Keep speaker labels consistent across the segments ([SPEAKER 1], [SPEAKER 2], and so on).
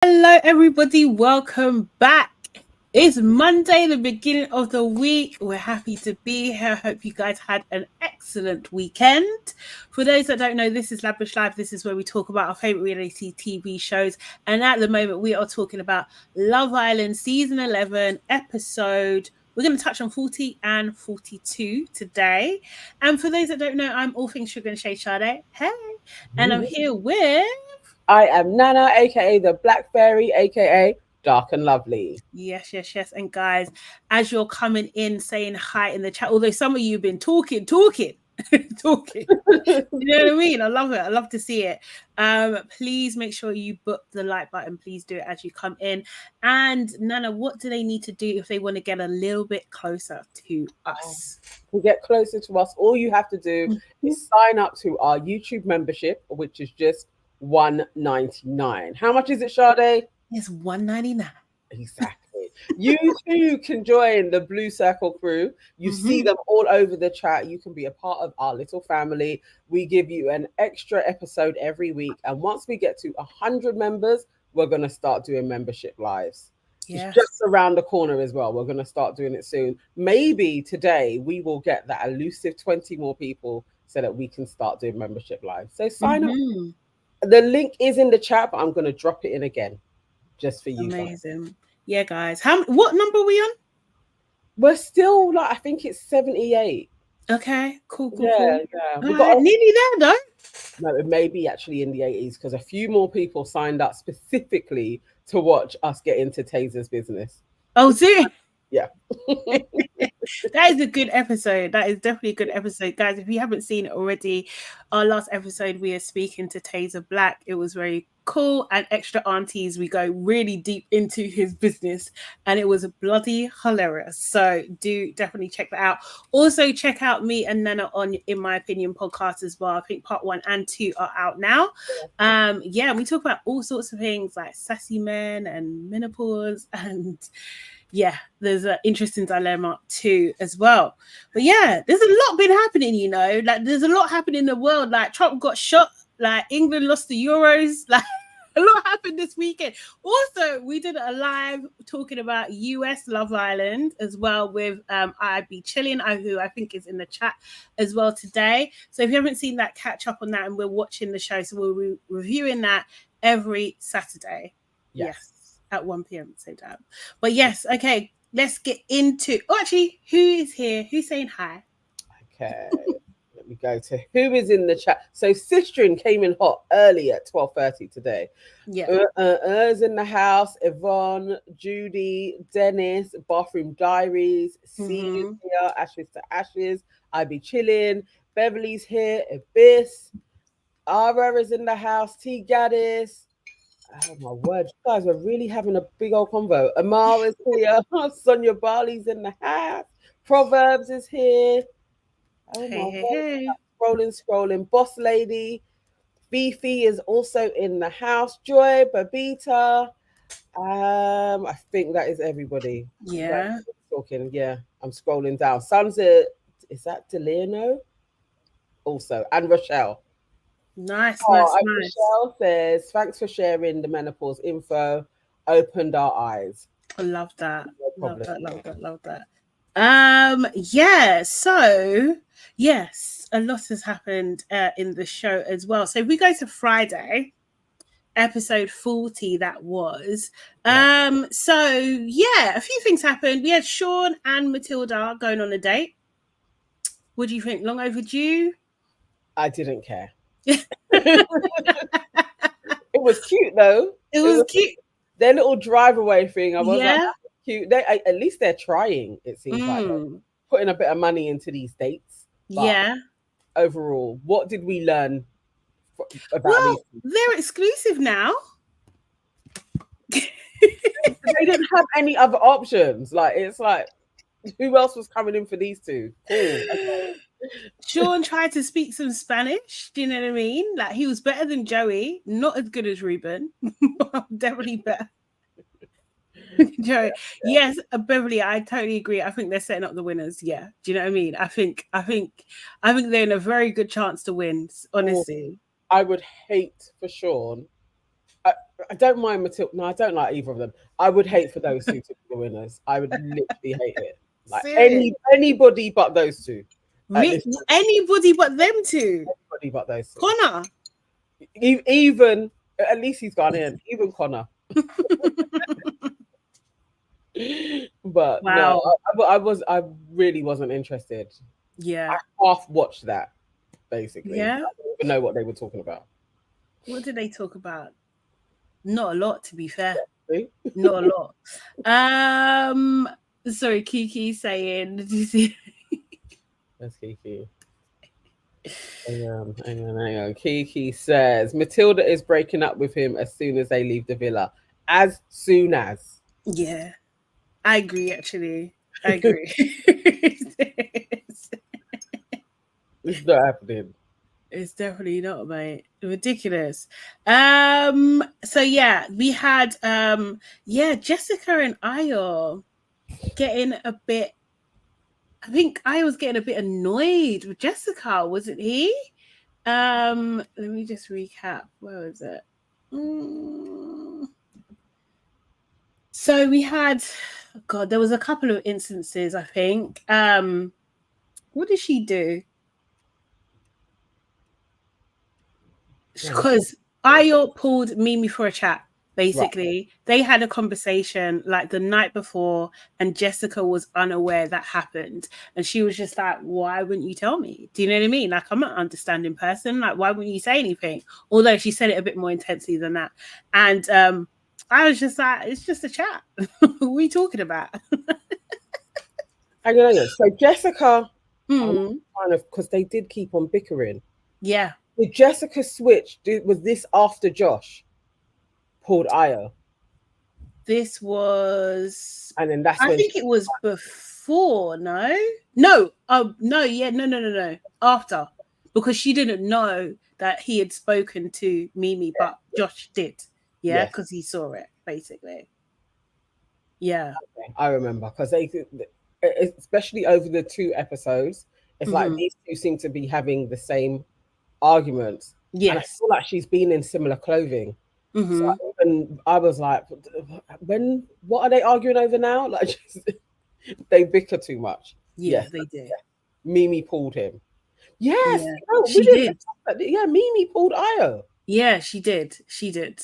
[SPEAKER 1] Hello, everybody. Welcome back. It's Monday, the beginning of the week. We're happy to be here. Hope you guys had an excellent weekend. For those that don't know, this is LABRISH Live. This is where we talk about our favorite reality TV shows. And at the moment, we are talking about Love Island Season 11 episode. We're going to touch on 40 and 42 today. And for those that don't know, I'm all things Sugar and Sade. Hey. And I'm here with...
[SPEAKER 2] I am Nana, aka the Black Fairy, aka Dark and Lovely.
[SPEAKER 1] Yes. And guys, as you're coming in saying hi in the chat, although some of you have been talking. Talking. You know what I mean? I love it. I love to see it. Please make sure you book the like button. Please do it as you come in. And Nana, what do they need to do if they want to get a little bit closer to us?
[SPEAKER 2] To get closer to us, all you have to do is sign up to our YouTube membership, which is just $1.99. How much is it, Sade?
[SPEAKER 1] It's $1.99.
[SPEAKER 2] Exactly. You too can join the Blue Circle crew. You see them all over the chat. You can be a part of our little family. We give you an extra episode every week. And once we get to 100 members, we're going to start doing membership lives. Yes. It's just around the corner as well. We're going to start doing it soon. Maybe today we will get that elusive 20 more people so that we can start doing membership lives. So sign up. The link is in the chat, but I'm going to drop it in again just for you.
[SPEAKER 1] Amazing. Guys. Yeah, guys. What number are we on?
[SPEAKER 2] We're still I think it's 78.
[SPEAKER 1] Okay, cool.
[SPEAKER 2] Yeah.
[SPEAKER 1] We got nearly there, though.
[SPEAKER 2] No, it may be actually in the 80s because a few more people signed up specifically to watch us get into Taser's business.
[SPEAKER 1] Oh, see?
[SPEAKER 2] Yeah.
[SPEAKER 1] That is a good episode. That is definitely a good episode. Guys, if you haven't seen it already, our last episode, we are speaking to Taser Black. It was very cool. And Extra Aunties, we go really deep into his business. And it was bloody hilarious. So do definitely check that out. Also, check out me and Nana on In My Opinion podcast as well. I think part 1 and 2 are out now. We talk about all sorts of things like sassy men and menopause and... yeah, there's an interesting dilemma too as well. But yeah, there's a lot been happening, you know. Like there's a lot happening in the world. Like Trump got shot, like England lost the Euros, like a lot happened this weekend. Also, we did a live talking about US Love Island as well with I'd Be Chilling, who I think is in the chat as well today. So if you haven't seen that, catch up on that, and we're watching the show. So we'll be reviewing that every Saturday. Yes. At 1 p.m. same time. But yes, okay, let's get into... Oh, actually, who is here? Who's saying hi?
[SPEAKER 2] Okay, let me go to who is in the chat. So Sistrin came in hot early at 12:30 today.
[SPEAKER 1] Yeah.
[SPEAKER 2] Is in the house. Yvonne, Judy, Dennis, Bathroom Diaries, C is here, Ashes to Ashes, I Be Chilling, Beverly's here, Abyss, Ara is in the house, T Gaddis. Oh my word, you guys are really having a big old convo. Amar is here, Sonia Barley's in the house, Proverbs is here. Oh my
[SPEAKER 1] Hey.
[SPEAKER 2] Scrolling. Boss Lady, Beefy is also in the house. Joy, Babita. I think that is everybody.
[SPEAKER 1] Yeah.
[SPEAKER 2] Talking. Yeah, I'm scrolling down. Sunset, is that Delano? Also, and Rochelle.
[SPEAKER 1] Nice.
[SPEAKER 2] Michelle says, thanks for sharing the menopause info. Opened our eyes.
[SPEAKER 1] I love that.
[SPEAKER 2] No
[SPEAKER 1] love that. Yeah, so yes, a lot has happened in the show as well. So if we go to Friday, episode 40, that was. So yeah, a few things happened. We had Sean and Matilda going on a date. What do you think? Long overdue?
[SPEAKER 2] I didn't care. It was cute though.
[SPEAKER 1] It was cute.
[SPEAKER 2] Their little drive away thing. I was like, cute. At least they're trying. It seems like putting a bit of money into these dates.
[SPEAKER 1] But
[SPEAKER 2] overall, what did we learn about these?
[SPEAKER 1] They're exclusive now.
[SPEAKER 2] They didn't have any other options. Like it's like, who else was coming in for these two? Okay.
[SPEAKER 1] Sean tried to speak some Spanish. Do you know what I mean? Like he was better than Joey, not as good as Ruben, definitely better. Joey, yes, Beverly, I totally agree. I think they're setting up the winners. Yeah, do you know what I mean? I think they're in a very good chance to win. Honestly,
[SPEAKER 2] I would hate for Sean. I don't mind Matilda. No, I don't like either of them. I would hate for those two to be the winners. I would literally hate it. Like
[SPEAKER 1] Serious.
[SPEAKER 2] anybody but those two. At this point,
[SPEAKER 1] Anybody but them two.
[SPEAKER 2] anybody but those two.
[SPEAKER 1] Connor.
[SPEAKER 2] Even at least he's gone in. Even Connor. But
[SPEAKER 1] wow.
[SPEAKER 2] no, I really wasn't interested.
[SPEAKER 1] Yeah.
[SPEAKER 2] I half watched that, basically.
[SPEAKER 1] Yeah.
[SPEAKER 2] I don't even know what they were talking about.
[SPEAKER 1] What did they talk about? Not a lot, to be fair.
[SPEAKER 2] See?
[SPEAKER 1] Not a lot. Sorry, Kiki saying, did you see?
[SPEAKER 2] That's Kiki. Hang on. Kiki says Matilda is breaking up with him as soon as they leave the villa. As soon as.
[SPEAKER 1] Yeah. I agree, actually. I agree.
[SPEAKER 2] It's not happening.
[SPEAKER 1] It's definitely not, mate. Ridiculous. So yeah, we had Jessica and Ayo getting a bit. I think I was getting a bit annoyed with Jessica, wasn't he? Let me just recap. Where was it? So we had, God, there was a couple of instances, I think. What did she do? Because Ayo pulled Mimi for a chat. Basically, they had a conversation like the night before, and Jessica was unaware that happened. And she was just like, why wouldn't you tell me? Do you know what I mean? Like, I'm an understanding person. Like, why wouldn't you say anything? Although she said it a bit more intensely than that. And I was just like, it's just a chat. What are we talking about?
[SPEAKER 2] Hang on. So Jessica, kind of, because they did keep on bickering.
[SPEAKER 1] Yeah.
[SPEAKER 2] Did Jessica switch? Was this after Josh pulled Ayo?
[SPEAKER 1] This was,
[SPEAKER 2] and then that's
[SPEAKER 1] I think it was before. No, no, after, because she didn't know that he had spoken to Mimi, but Josh did. Yeah, because he saw it basically. Yeah,
[SPEAKER 2] okay. I remember because they, especially over the 2 episodes, it's like these two seem to be having the same arguments.
[SPEAKER 1] Yes,
[SPEAKER 2] and I feel like she's been in similar clothing. So I was like, what are they arguing over now? Like, they bicker too much.
[SPEAKER 1] Yeah, they did.
[SPEAKER 2] Yeah. Mimi pulled him. Yes,
[SPEAKER 1] she did.
[SPEAKER 2] Yeah, Mimi pulled Ayo.
[SPEAKER 1] Yeah, she did. She did.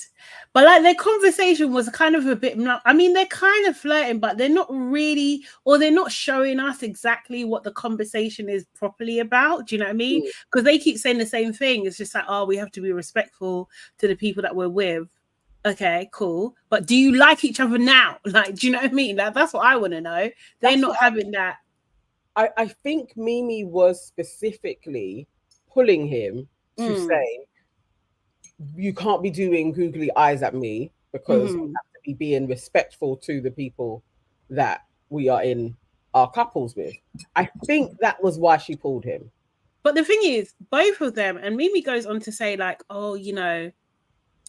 [SPEAKER 1] But like their conversation was kind of a bit, I mean, they're kind of flirting, but they're not really, or they're not showing us exactly what the conversation is properly about. Do you know what I mean? Because they keep saying the same thing. It's just like, oh, we have to be respectful to the people that we're with. Okay, cool. But do you like each other now? Like, do you know what I mean? That's what I want to know. They're not having that.
[SPEAKER 2] I think Mimi was specifically pulling him to say, you can't be doing googly eyes at me because we have to be being respectful to the people that we are in our couples with. I think that was why she pulled him.
[SPEAKER 1] But the thing is, both of them, and Mimi goes on to say like, oh, you know,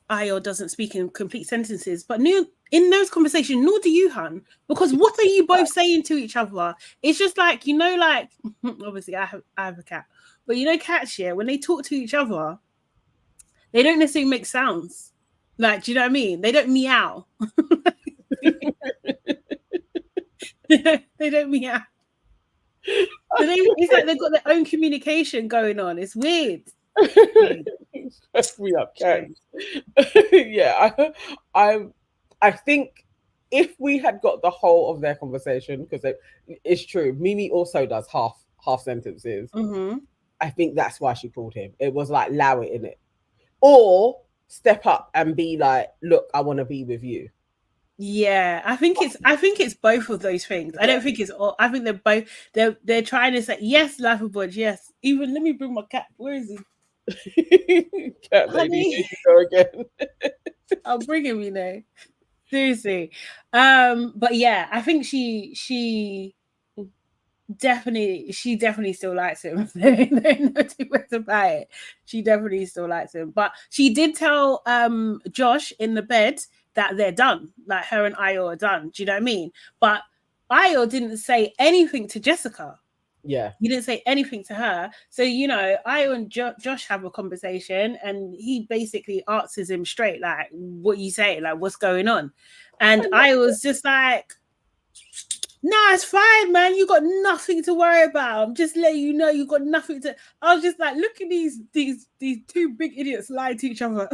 [SPEAKER 1] Ayo doesn't speak in complete sentences, but in those conversations, nor do you, hun, because what are you both saying to each other? It's just like, you know, like, obviously I have a cat, but you know, cats, yeah, when they talk to each other, they don't necessarily make sounds. Like, do you know what I mean? They don't meow. They don't meow. So it's like they've got their own communication going on. It's weird.
[SPEAKER 2] We up, cats. Yeah, I think if we had got the whole of their conversation, because it's true, Mimi also does half sentences. I think that's why she called him. It was like, allow it in it, or step up and be like, look, I want to be with you.
[SPEAKER 1] Yeah, I think it's both of those things. I don't think it's all. I think they're both. They're trying to say yes, Laughable, yes. Even let me bring my cat. Where is he?
[SPEAKER 2] Cat lady, here you go again.
[SPEAKER 1] I'll bring him, you know. Seriously. But yeah, I think she definitely still likes him. There's no two ways about it. She definitely still likes him. But she did tell Josh in the bed that they're done. Like, her and Ayo are done. Do you know what I mean? But Ayo didn't say anything to Jessica.
[SPEAKER 2] Yeah.
[SPEAKER 1] You didn't say anything to her. So, you know, I and Josh have a conversation and he basically answers him straight, like, what you say? Like, what's going on? And I was just like, nah, it's fine, man. You got nothing to worry about. I'm just letting you know you got nothing to. I was just like, look at these two big idiots lying to each other.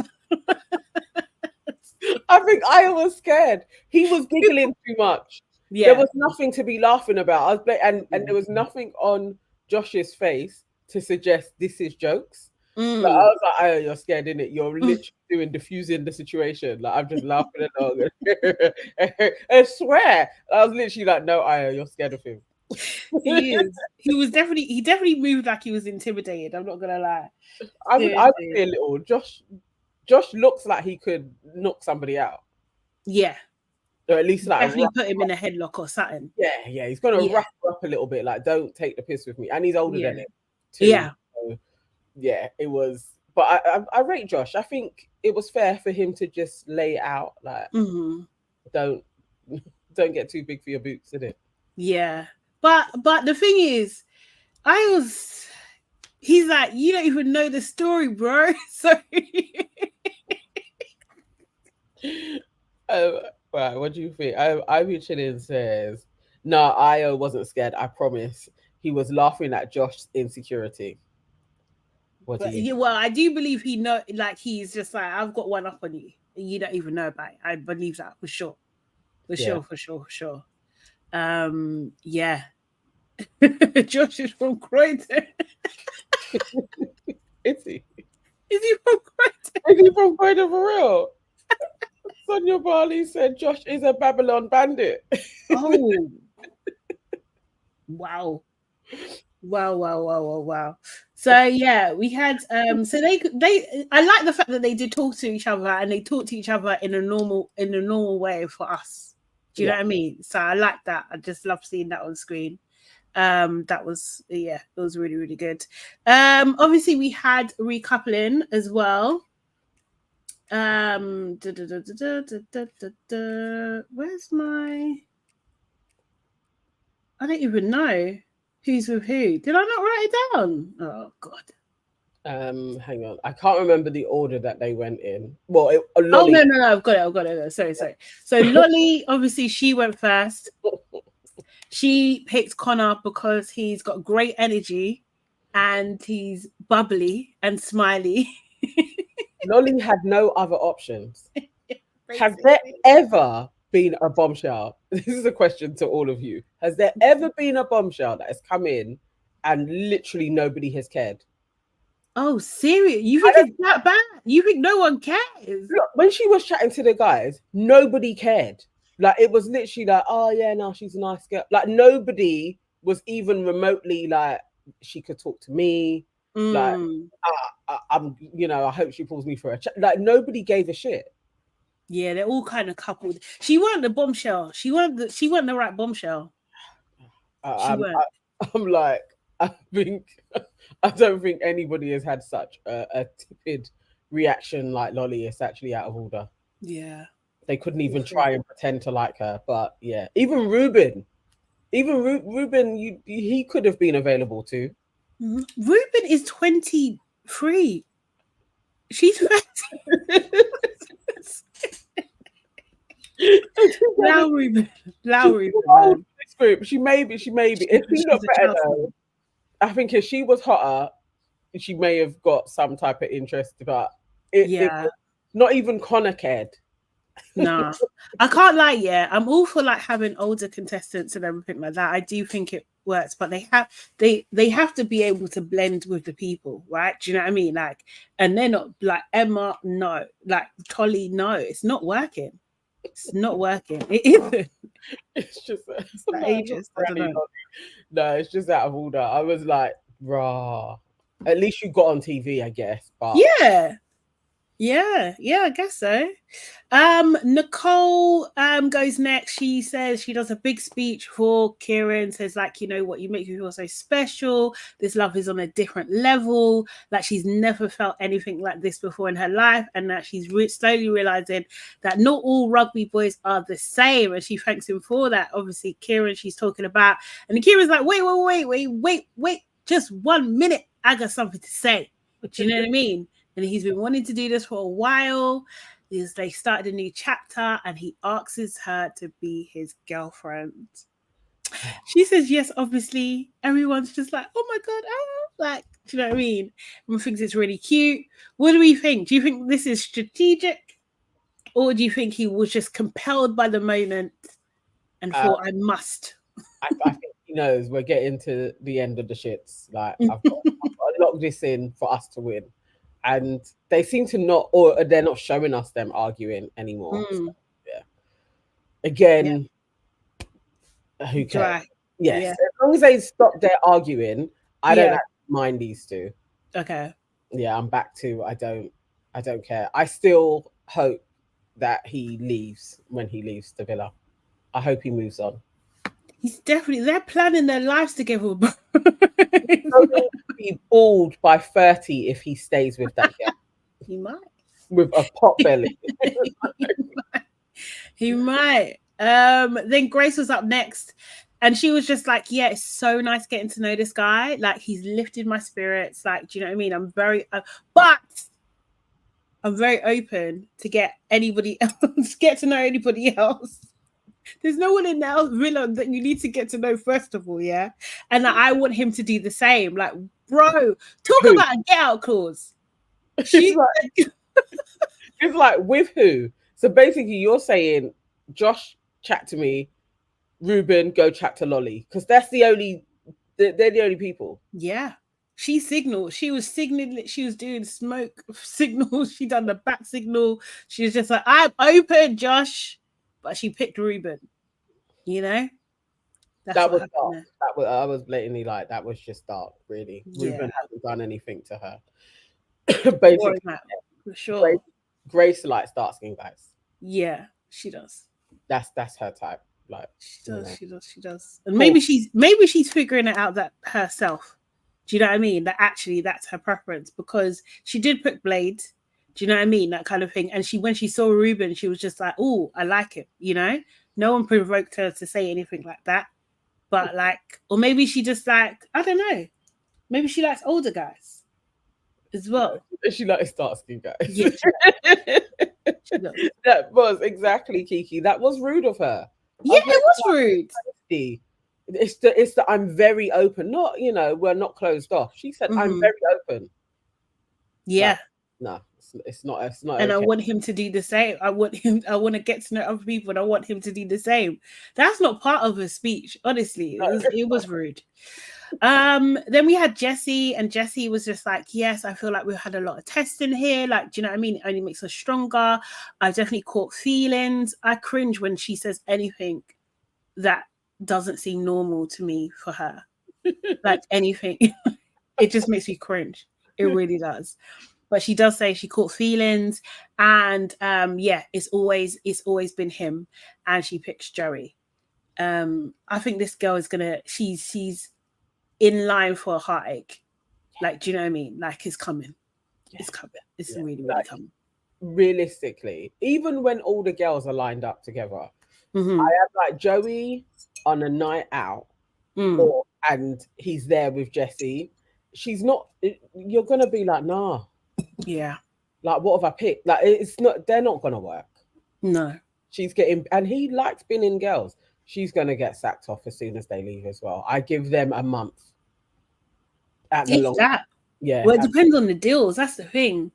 [SPEAKER 2] I think I was scared. He was giggling too much.
[SPEAKER 1] Yeah.
[SPEAKER 2] There was nothing to be laughing about. And there was nothing on Josh's face to suggest this is jokes. Like, I was like, oh, you're scared, innit? You're literally doing diffusing the situation. Like, I'm just laughing along. I swear. I was literally like, no, Io, you're scared of him.
[SPEAKER 1] He is. He definitely moved like he was intimidated. I'm not gonna lie.
[SPEAKER 2] I would say a little. Josh looks like he could knock somebody out.
[SPEAKER 1] Yeah.
[SPEAKER 2] Or at least like
[SPEAKER 1] definitely put him in a headlock or something.
[SPEAKER 2] Yeah. He's gonna rough her up a little bit. Like, don't take the piss with me. And he's older than him too.
[SPEAKER 1] Yeah.
[SPEAKER 2] So, yeah, it was. But I rate Josh. I think it was fair for him to just lay it out. Like, don't get too big for your boots, isn't it?
[SPEAKER 1] Yeah. But the thing is, he's like, you don't even know the story, bro. So
[SPEAKER 2] right, what do you think? Ivy Chilling says, no, Io wasn't scared, I promise. He was laughing at Josh's insecurity.
[SPEAKER 1] Well, I do believe he know, like, he's just like, I've got one up on you. You don't even know about it. I believe that for sure. For sure. Yeah. Josh is from Croydon.
[SPEAKER 2] Is he?
[SPEAKER 1] Is he from Croydon?
[SPEAKER 2] Is he from Croydon for real? Sonia Barley said Josh is a Babylon bandit.
[SPEAKER 1] Oh. Wow. Wow. So yeah, we had so they I like the fact that they did talk to each other and they talked to each other in a normal way for us. Do you know what I mean? So I like that. I just love seeing that on screen. That was it was really, really good. Obviously we had recoupling as well. Where's my, I don't even know who's with who. Did I not write it down? Oh God.
[SPEAKER 2] Hang on. I can't remember the order that they went in. Well,
[SPEAKER 1] Lolly. Oh no, I've got it. Sorry. So Lolly, obviously she went first. She picked Connor because he's got great energy and he's bubbly and smiley.
[SPEAKER 2] Lolly had no other options. Has there ever been a bombshell? This is a question to all of you. Has there ever been a bombshell that has come in and literally nobody has cared?
[SPEAKER 1] Oh, serious? You think it's that bad? You think no one cares?
[SPEAKER 2] Look, when she was chatting to the guys, nobody cared. Like, it was literally like, oh yeah, no, she's a nice girl. Like, nobody was even remotely like, she could talk to me. Like, I'm, you know, I hope she pulls me for a chat. Like, nobody gave a shit.
[SPEAKER 1] Yeah, they're all kind of coupled. She wasn't the bombshell. She wasn't the right bombshell.
[SPEAKER 2] I'm like, I don't think anybody has had such a tepid reaction like Lolly. It's actually out of order.
[SPEAKER 1] Yeah.
[SPEAKER 2] They couldn't even try and pretend to like her. But yeah, even Ruben, he could have been available too.
[SPEAKER 1] Ruben is 23. She's 30. Ruben.
[SPEAKER 2] This group, she may be. If she looked better though, I think if she was hotter, she may have got some type of interest. But it not even Connor cared.
[SPEAKER 1] Nah, I can't lie. Yeah, I'm all for like having older contestants and everything like that. I do think it works, but they have to be able to blend with the people, right? Do you know what I mean? Like, and they're not like Emma. No, like Tolly. No, it's not working. It's not working. It isn't.
[SPEAKER 2] It's just
[SPEAKER 1] it's like ages. I don't know.
[SPEAKER 2] No, it's just out of order. I was like, rah. At least you got on TV, I guess. But
[SPEAKER 1] yeah. Yeah, I guess so. Nicole goes next. She says she does a big speech for Kieran, says, like, you know what, you make me feel so special. This love is on a different level. Like, she's never felt anything like this before in her life, and that she's slowly realizing that not all rugby boys are the same. And she thanks him for that. Obviously, Kieran, she's talking about, and Kieran's like, wait, just 1 minute. I got something to say. Do you know what I mean? And he's been wanting to do this for a while. They started a new chapter, and he asks her to be his girlfriend. She says yes, obviously. Everyone's just like, oh my God, like, do you know what I mean? Everyone thinks it's really cute. What do we think? Do you think this is strategic? Or do you think he was just compelled by the moment and thought, I must?
[SPEAKER 2] I think he knows we're getting to the end of the shits. Like, I've got to lock this in for us to win. And they seem to not, or they're not showing us them arguing anymore. So, yeah. Again, who cares?
[SPEAKER 1] Dry.
[SPEAKER 2] Yes.
[SPEAKER 1] Yeah.
[SPEAKER 2] As long as they stop their arguing, I don't mind these two.
[SPEAKER 1] Okay.
[SPEAKER 2] Yeah, I'm back to I don't care. I still hope that he leaves when he leaves the villa. I hope he moves on.
[SPEAKER 1] He's definitely, they're planning their lives together.
[SPEAKER 2] He's going to be bald by 30 if he stays with that girl.
[SPEAKER 1] He might.
[SPEAKER 2] With a pot belly.
[SPEAKER 1] He might. Then Grace was up next, and she was just like, yeah, it's so nice getting to know this guy. Like, he's lifted my spirits. Like, do you know what I mean? I'm very open to get anybody else, get to know anybody else. There's no one in the villa that you need to get to know, first of all, yeah? And I want him to do the same. Like, bro, talk about a get out clause.
[SPEAKER 2] It's like, with who? So basically, you're saying, Josh, chat to me. Ruben, go chat to Lolly. Because they're the only people.
[SPEAKER 1] Yeah. She signaled. She was signaling. She was doing smoke signals. She done the bat signal. She was just like, I'm open, Josh. But she picked Ruben. You know?
[SPEAKER 2] That was dark. I was blatantly like, that was just dark, really. Yeah. Ruben hasn't done anything to her. Basically,
[SPEAKER 1] for sure.
[SPEAKER 2] Grace likes dark skinned guys.
[SPEAKER 1] Yeah, she does.
[SPEAKER 2] That's her type. Like,
[SPEAKER 1] she does. And maybe she's figuring it out that herself. Do you know what I mean? That actually that's her preference, because she did pick Blade. Do you know what I mean? That kind of thing. And when she saw Ruben, she was just like, oh, I like it. You know, no one provoked her to say anything like that. But like, or maybe she just like, I don't know. Maybe she likes older guys as well.
[SPEAKER 2] She likes dark skinned guys.
[SPEAKER 1] Yeah,
[SPEAKER 2] that was exactly Kiki. That was rude of her.
[SPEAKER 1] Yeah, it was rude.
[SPEAKER 2] It's the I'm very open. Not, we're not closed off. She said, I'm very open.
[SPEAKER 1] Yeah.
[SPEAKER 2] No, it's not. And
[SPEAKER 1] okay. I want him to do the same. I want to get to know other people, and I want him to do the same. That's not part of her speech, honestly. It was rude. Then we had Jessie, and Jessie was just like, yes, I feel like we've had a lot of testing here. Like, do you know what I mean? It only makes us stronger. I've definitely caught feelings. I cringe when she says anything that doesn't seem normal to me for her. Like anything. It just makes me cringe. It really does. But she does say she caught feelings, and it's always been him, and she picks Joey. I think this girl is gonna, she's in line for a heartache. Like, do you know what I mean? Like, it's coming. It's coming. It's really coming.
[SPEAKER 2] Realistically, even when all the girls are lined up together, I have like Joey on a night out, and he's there with Jessie. She's not. You're gonna be like, nah.
[SPEAKER 1] Yeah.
[SPEAKER 2] Like, what have I picked? Like, it's not. They're not gonna work.
[SPEAKER 1] No.
[SPEAKER 2] She's getting, and he likes binning girls. She's gonna get sacked off as soon as they leave as well. I give them a month. At the long. Yeah.
[SPEAKER 1] Well, it depends on the deals. That's the thing.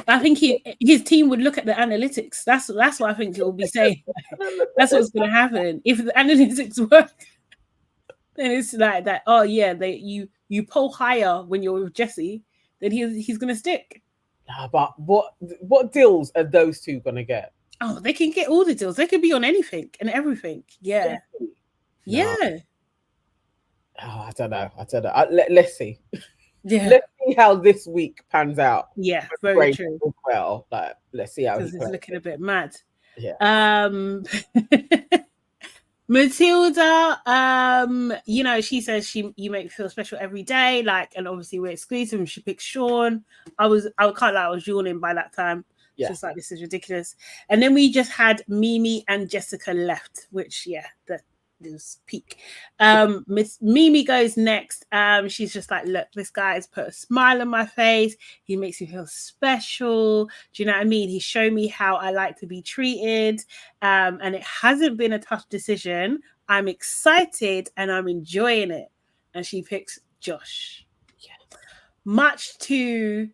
[SPEAKER 1] I think his team would look at the analytics. That's what I think it will be saying. That's what's going to happen. If the analytics work, then it's like that. Oh yeah, you pull higher when you're with Jessie, then he's going to stick.
[SPEAKER 2] But what deals are those two going to get?
[SPEAKER 1] Oh, they can get all the deals. They could be on anything and everything. Yeah. Yeah.
[SPEAKER 2] Oh, I don't know. Let's see.
[SPEAKER 1] Yeah.
[SPEAKER 2] Let's see how this week pans out.
[SPEAKER 1] Yeah,
[SPEAKER 2] With
[SPEAKER 1] very
[SPEAKER 2] Graham
[SPEAKER 1] true.
[SPEAKER 2] as well. Like, let's see how he
[SPEAKER 1] Because it's
[SPEAKER 2] plays
[SPEAKER 1] looking a
[SPEAKER 2] it.
[SPEAKER 1] bit mad.
[SPEAKER 2] Yeah.
[SPEAKER 1] Matilda, you know, she says you make me feel special every day, like, and obviously we're exclusive. And she picks Sean. I can't lie, I was yawning by that time.
[SPEAKER 2] Yeah.
[SPEAKER 1] Just like, this is ridiculous. And then we just had Mimi and Jessica left, which that is peak. Miss Mimi goes next. She's just like, look, this guy has put a smile on my face. He makes me feel special. Do you know what I mean? He showed me how I like to be treated. And it hasn't been a tough decision. I'm excited and I'm enjoying it. And she picks Josh.
[SPEAKER 2] Yes.
[SPEAKER 1] Much to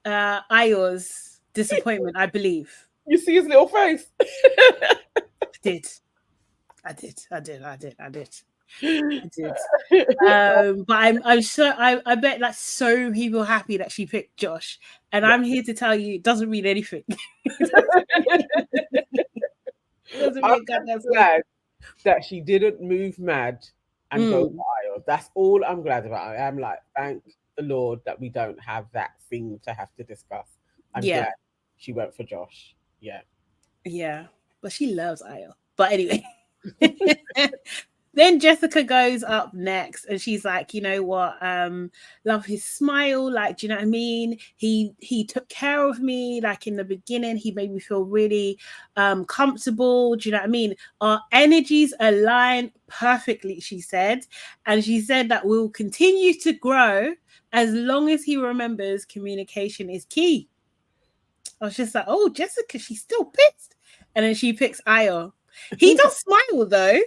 [SPEAKER 1] Ayo's disappointment, I believe.
[SPEAKER 2] You see his little face.
[SPEAKER 1] I did. But I'm so I bet like so many people happy that she picked Josh. And
[SPEAKER 2] Yeah.
[SPEAKER 1] I'm here to tell you it doesn't mean anything. It doesn't
[SPEAKER 2] I'm
[SPEAKER 1] mean goddamn thing.
[SPEAKER 2] glad that she didn't move mad and go wild. That's all I'm glad about. I'm like, thank the Lord that we don't have that thing to have to discuss. I'm glad she went for Josh. Yeah.
[SPEAKER 1] Yeah. But she loves Ayo. But anyway. Then Jessica goes up next and she's like, you know what? Love his smile. Like, do you know what I mean? He took care of me. Like in the beginning, he made me feel really comfortable. Do you know what I mean? Our energies align perfectly, she said. And she said that we'll continue to grow as long as he remembers communication is key. I was just like, oh, Jessica, she's still pissed. And then she picks Ayo. He does smile though.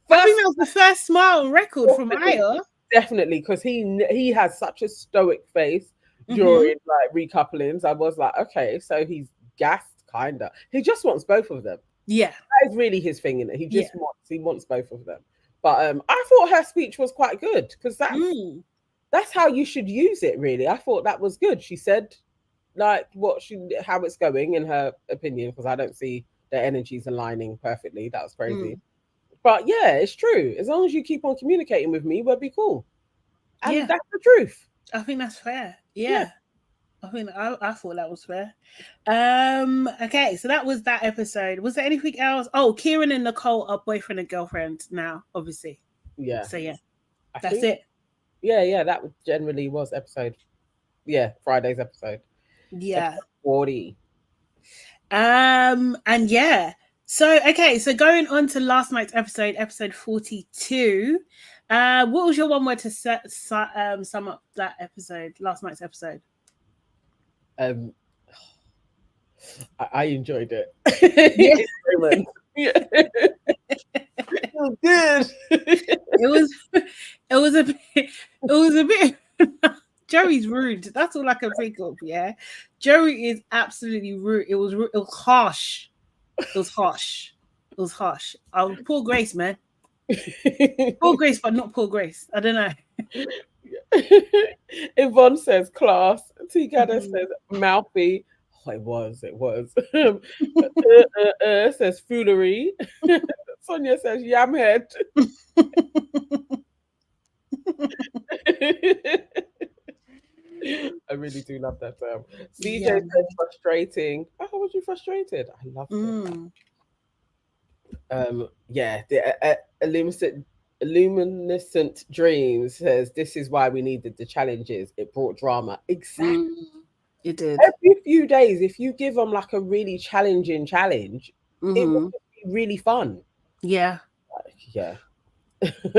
[SPEAKER 1] I think that was the first smile on record from Ayo.
[SPEAKER 2] Definitely, because he has such a stoic face during like recouplings. I was like, okay, so he's gassed, kinda. He just wants both of them.
[SPEAKER 1] Yeah,
[SPEAKER 2] that is really his thing, and he just wants both of them. But I thought her speech was quite good because that's how you should use it. Really, I thought that was good. She said like how it's going in her opinion, because I don't see the energies aligning perfectly. That was crazy. But yeah, it's true. As long as you keep on communicating with me, we'll be cool. And that's the truth.
[SPEAKER 1] I think that's fair. Yeah. I think I thought that was fair. Okay, so that was that episode. Was there anything else? Oh, Kieran and Nicole are boyfriend and girlfriend now, obviously.
[SPEAKER 2] Yeah.
[SPEAKER 1] So yeah,
[SPEAKER 2] that's it. Yeah, that generally was episode. Yeah, Friday's episode.
[SPEAKER 1] Yeah.
[SPEAKER 2] Episode 40.
[SPEAKER 1] And yeah. So okay, so going on to last night's episode 42. What was your one word to sum up that episode, last night's episode?
[SPEAKER 2] I enjoyed it. Yeah. It was good.
[SPEAKER 1] It was a bit Joey's rude. That's all I can think of. Yeah, Joey is absolutely rude. It was harsh. It was harsh. Poor Grace, man. Poor Grace, but not poor Grace. I don't know.
[SPEAKER 2] Yvonne says class. Tigana says mouthy. Oh, it was. Says foolery. Sonia says yamhead. I really do love that term. CJ says frustrating. Oh, how was you frustrated? I love it. Yeah, the Illuminescent Dreams says this is why we needed the challenges. It brought drama. Exactly.
[SPEAKER 1] It did.
[SPEAKER 2] Every few days, if you give them like a really challenging challenge, it would be really fun.
[SPEAKER 1] Yeah.
[SPEAKER 2] Yeah.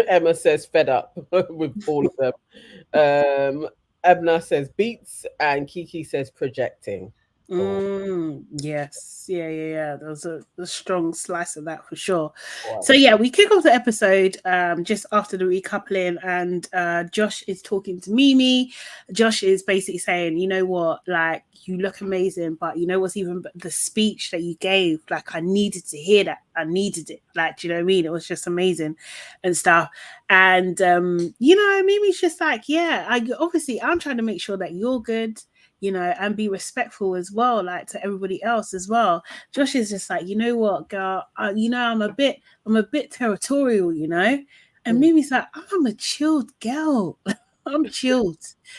[SPEAKER 2] Emma says fed up with all of them. Ebna says beats, and Kiki says projecting.
[SPEAKER 1] Yes. Yeah. There was a strong slice of that for sure. Wow. So yeah, we kick off the episode just after the recoupling, and Josh is talking to Mimi. Josh is basically saying, you know what, like, you look amazing, but you know what's even the speech that you gave, like, I needed to hear that. I needed it. Like, do you know what I mean? It was just amazing and stuff. And you know, Mimi's just like, yeah, I'm trying to make sure that you're good, you know, and be respectful as well, like to everybody else as well. Josh is just like, you know what, girl, you know, I'm a bit territorial, you know. And Mimi's like, I'm a chilled girl. I'm chilled.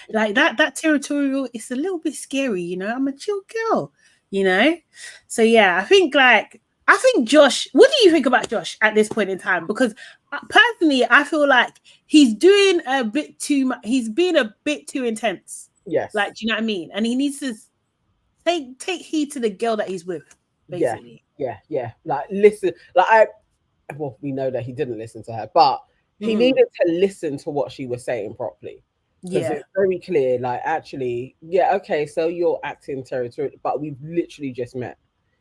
[SPEAKER 1] Like that territorial, it's a little bit scary, you know. I'm a chill girl, you know. So yeah, I think Josh, what do you think about Josh at this point in time? Because personally, I feel like he's doing a bit too much. He's being a bit too intense.
[SPEAKER 2] Yes.
[SPEAKER 1] Like, do you know what I mean? And he needs to take heed to the girl that he's with,
[SPEAKER 2] Yeah.
[SPEAKER 1] basically.
[SPEAKER 2] Yeah. Like, listen, well, we know that he didn't listen to her, but he
[SPEAKER 1] Mm-hmm.
[SPEAKER 2] needed to listen to what she was saying properly. Because
[SPEAKER 1] Yeah.
[SPEAKER 2] it's very clear, like, actually, yeah, okay, so you're acting territorial, but we've literally just met.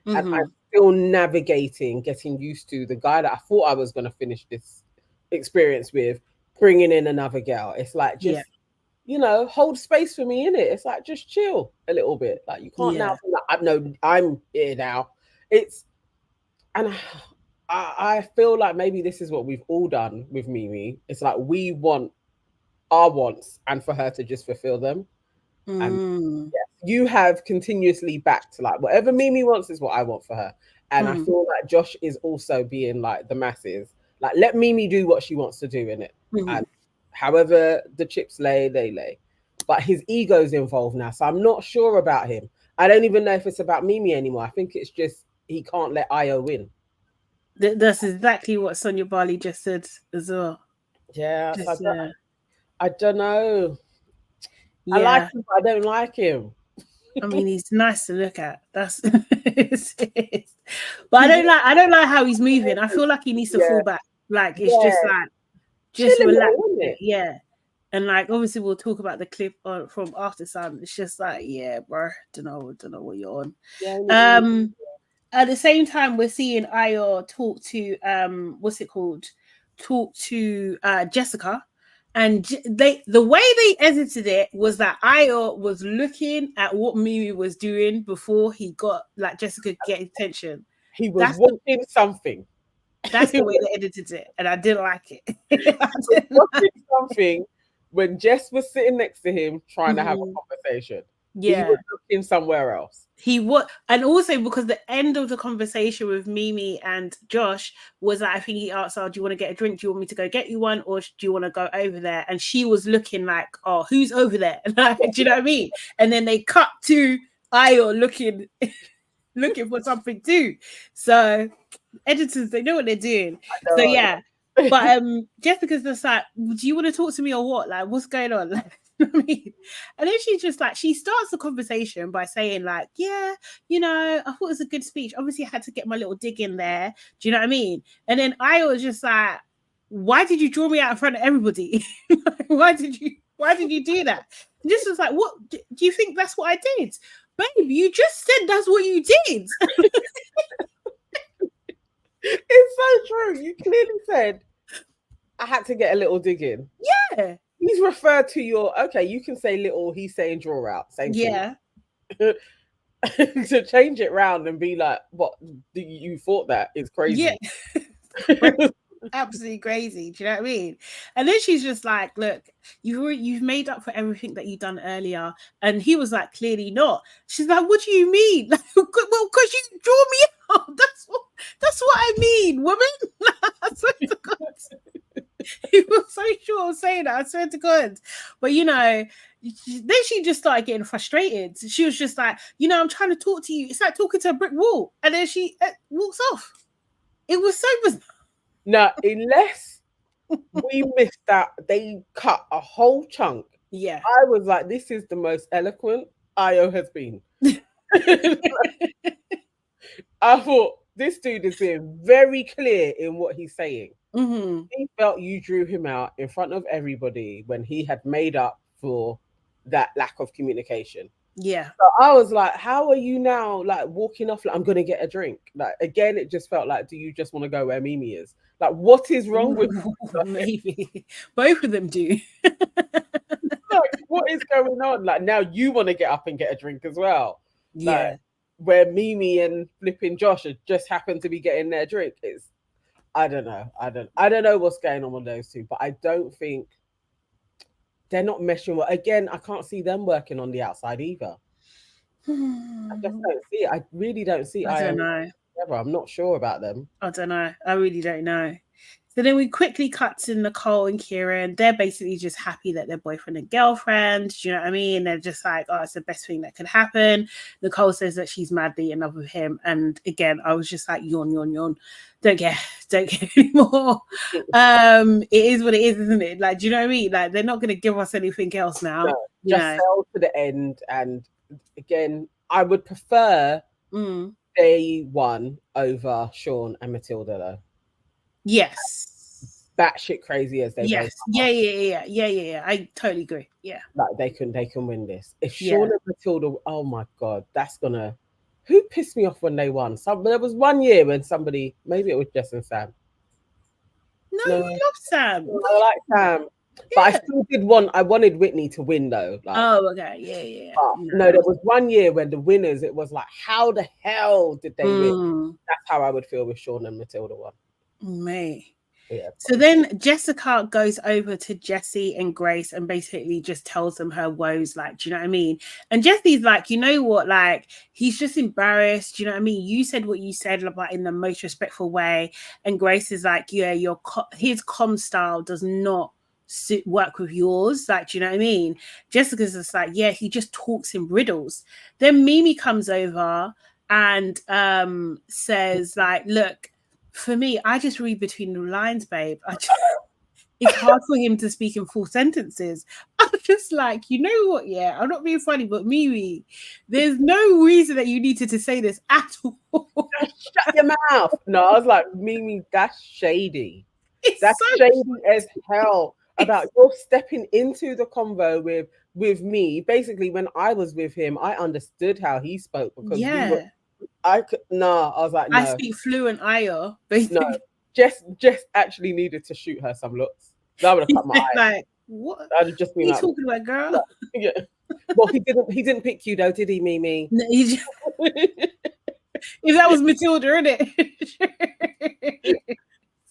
[SPEAKER 2] And I'm
[SPEAKER 1] Mm-hmm.
[SPEAKER 2] still navigating, getting used to the guy that I thought I was going to finish this experience with, bringing in another girl. It's like,
[SPEAKER 1] Yeah.
[SPEAKER 2] just, hold space for me in it. It's like, just chill a little bit. Like, you can't now
[SPEAKER 1] Yeah.
[SPEAKER 2] be like, I know I'm here now. It's, and I feel like maybe this is what we've all done with Mimi. It's like we want our wants and for her to just fulfill them. And
[SPEAKER 1] Mm.
[SPEAKER 2] yes, you have continuously backed like whatever Mimi wants is what I want for her. And I
[SPEAKER 1] Mm.
[SPEAKER 2] feel like Josh is also being like the masses. Like, let Mimi do what she wants to do in it.
[SPEAKER 1] Mm-hmm.
[SPEAKER 2] And however the chips lay, they lay. But his ego's involved now. So I'm not sure about him. I don't even know if it's about Mimi anymore. I think it's just he can't let Io win.
[SPEAKER 1] That's exactly what Sonia Barley just said as well.
[SPEAKER 2] Yeah, so
[SPEAKER 1] Just
[SPEAKER 2] I don't know. I like
[SPEAKER 1] yeah.
[SPEAKER 2] him, but I don't like him.
[SPEAKER 1] I mean, he's nice to look at. That's but I don't like how he's moving. I feel like he needs to
[SPEAKER 2] Yeah,
[SPEAKER 1] fall back. Like it's
[SPEAKER 2] yeah.
[SPEAKER 1] just like
[SPEAKER 2] Chill
[SPEAKER 1] just
[SPEAKER 2] a
[SPEAKER 1] relax
[SPEAKER 2] little,
[SPEAKER 1] a
[SPEAKER 2] wouldn't
[SPEAKER 1] bit,
[SPEAKER 2] it?
[SPEAKER 1] yeah. And like obviously we'll talk about the clip from After Sun. It's just like, yeah, bro, don't know what you're on.
[SPEAKER 2] Yeah,
[SPEAKER 1] Um at the same time we're seeing Ayo talk to what's it called? Talk to Jessica. And the way they edited it was that Ayo was looking at what Mimi was doing before he got like Jessica get attention.
[SPEAKER 2] he was
[SPEAKER 1] That's the
[SPEAKER 2] watching something.
[SPEAKER 1] that's
[SPEAKER 2] He
[SPEAKER 1] the way they edited it, and I didn't like it. I
[SPEAKER 2] was
[SPEAKER 1] didn't like
[SPEAKER 2] watching something when Jess was sitting next to him trying to have a
[SPEAKER 1] Mhm.
[SPEAKER 2] conversation. He
[SPEAKER 1] Yeah,
[SPEAKER 2] was looking somewhere else.
[SPEAKER 1] he was, and also because the end of the conversation with Mimi and Josh was that I think he asked, "Oh, do you want to get a drink? Do you want me to go get you one, or do you want to go over there?" And she was looking like, "Oh, who's over there?" Like, do you know what I mean? And then they cut to Ayo looking for something too. So editors, they know what they're doing. So
[SPEAKER 2] No,
[SPEAKER 1] yeah. But Jessica's just like, do you want to talk to me or what? Like, what's going on? Like, you know what I mean? And then she's just like, she starts the conversation by saying, like, yeah, I thought it was a good speech. Obviously, I had to get my little dig in there. Do you know what I mean? And then I was just like, why did you draw me out in front of everybody? why did you do that? And this was like, what do you think that's what I did? Babe, you just said that's what you did.
[SPEAKER 2] it's so true. You clearly said I had to get a little dig in.
[SPEAKER 1] Yeah.
[SPEAKER 2] He's referred to your okay. You can say little. He's saying draw out. Same thing.
[SPEAKER 1] Yeah.
[SPEAKER 2] To change it round and be like, what? You thought that? It's
[SPEAKER 1] Yeah.
[SPEAKER 2] crazy.
[SPEAKER 1] Absolutely crazy. Do you know what I mean? And then she's just like, look, you've made up for everything that you've done earlier. And he was like, clearly not. She's like, what do you mean? Like, well, because you draw me out. That's what I mean, woman. I swear to God. He was so sure of saying that. I swear to God. But then she just started getting frustrated. She was just like, I'm trying to talk to you. It's like talking to a brick wall. And then she walks off. It was so bizarre.
[SPEAKER 2] Now, unless we missed that, they cut a whole chunk.
[SPEAKER 1] Yeah.
[SPEAKER 2] I was like, this is the most eloquent Io has been. I thought this dude is being very clear in what he's saying.
[SPEAKER 1] Mm-hmm.
[SPEAKER 2] He felt you drew him out in front of everybody when he had made up for that lack of communication.
[SPEAKER 1] Yeah.
[SPEAKER 2] So I was like, how are you now like walking off like I'm gonna get a drink? Like again, it just felt like, do you just want to go where Mimi is? Like, what is wrong with you?
[SPEAKER 1] Maybe both of them do.
[SPEAKER 2] Like, what is going on? Like now you want to get up and get a drink as well. Like
[SPEAKER 1] Yeah.
[SPEAKER 2] where Mimi and flipping Josh just happen to be getting their drink. It's I don't know. I don't know what's going on with those two, but I don't think they're not meshing well. Again, I can't see them working on the outside either. I just don't see it. I really don't see
[SPEAKER 1] I
[SPEAKER 2] I
[SPEAKER 1] don't
[SPEAKER 2] am
[SPEAKER 1] know.
[SPEAKER 2] together. I'm not sure about them.
[SPEAKER 1] I don't know. I really don't know. So then we quickly cut to Nicole and Kieran. They're basically just happy that they're boyfriend and girlfriend. Do you know what I mean? They're just like, oh, it's the best thing that could happen. Nicole says that she's madly in love with him. And again, I was just like, yawn, yawn, yawn. Don't care anymore. It is what it is, isn't it? Like, do you know what I mean? Like, they're not going to give us anything else now.
[SPEAKER 2] No, just sell to the end. And again, I would prefer day one over Sean and Matilda, though.
[SPEAKER 1] Yes.
[SPEAKER 2] Batshit crazy as they both
[SPEAKER 1] are. Yeah. I totally agree. Yeah.
[SPEAKER 2] Like they can win this. If Sean and Matilda, oh my God, that's gonna. Who pissed me off when they won? There was one year when somebody, maybe it was Jess and Sam.
[SPEAKER 1] No, you love Sam.
[SPEAKER 2] I like Sam. But I still I wanted Whitney to win though. Like,
[SPEAKER 1] oh, okay. Yeah.
[SPEAKER 2] No, there was one year when the winners, it was like, how the hell did they win? That's how I would feel with Sean and Matilda won.
[SPEAKER 1] May.
[SPEAKER 2] Yeah.
[SPEAKER 1] So then Jessica goes over to Jessie and Grace and basically just tells them her woes, like, do you know what I mean? And Jessie's like, you know what, like, he's just embarrassed, do you know what I mean? You said what you said, like, in the most respectful way. And Grace is like, yeah, his comm style does not work with yours, like, do you know what I mean? Jessica's just like, yeah, he just talks in riddles. Then Mimi comes over and says, like, look, for me, I just read between the lines, babe. It's hard for him to speak in full sentences. I'm just like, you know what? Yeah, I'm not being funny, but Mimi, there's no reason that you needed to say this at all.
[SPEAKER 2] Shut your mouth. No, I was like, Mimi, that's shady. That's so shady as hell. About you're stepping into the convo with me. Basically, when I was with him, I understood how he spoke because I was like, no.
[SPEAKER 1] I speak fluent Ayo.
[SPEAKER 2] No, Jess actually needed to shoot her some looks. I would have cut my eye.
[SPEAKER 1] Like, what?
[SPEAKER 2] I'd have just been
[SPEAKER 1] like, talking about, girl?
[SPEAKER 2] Yeah. Well, he didn't pick you though, did he, Mimi?
[SPEAKER 1] No, if that was Matilda, innit?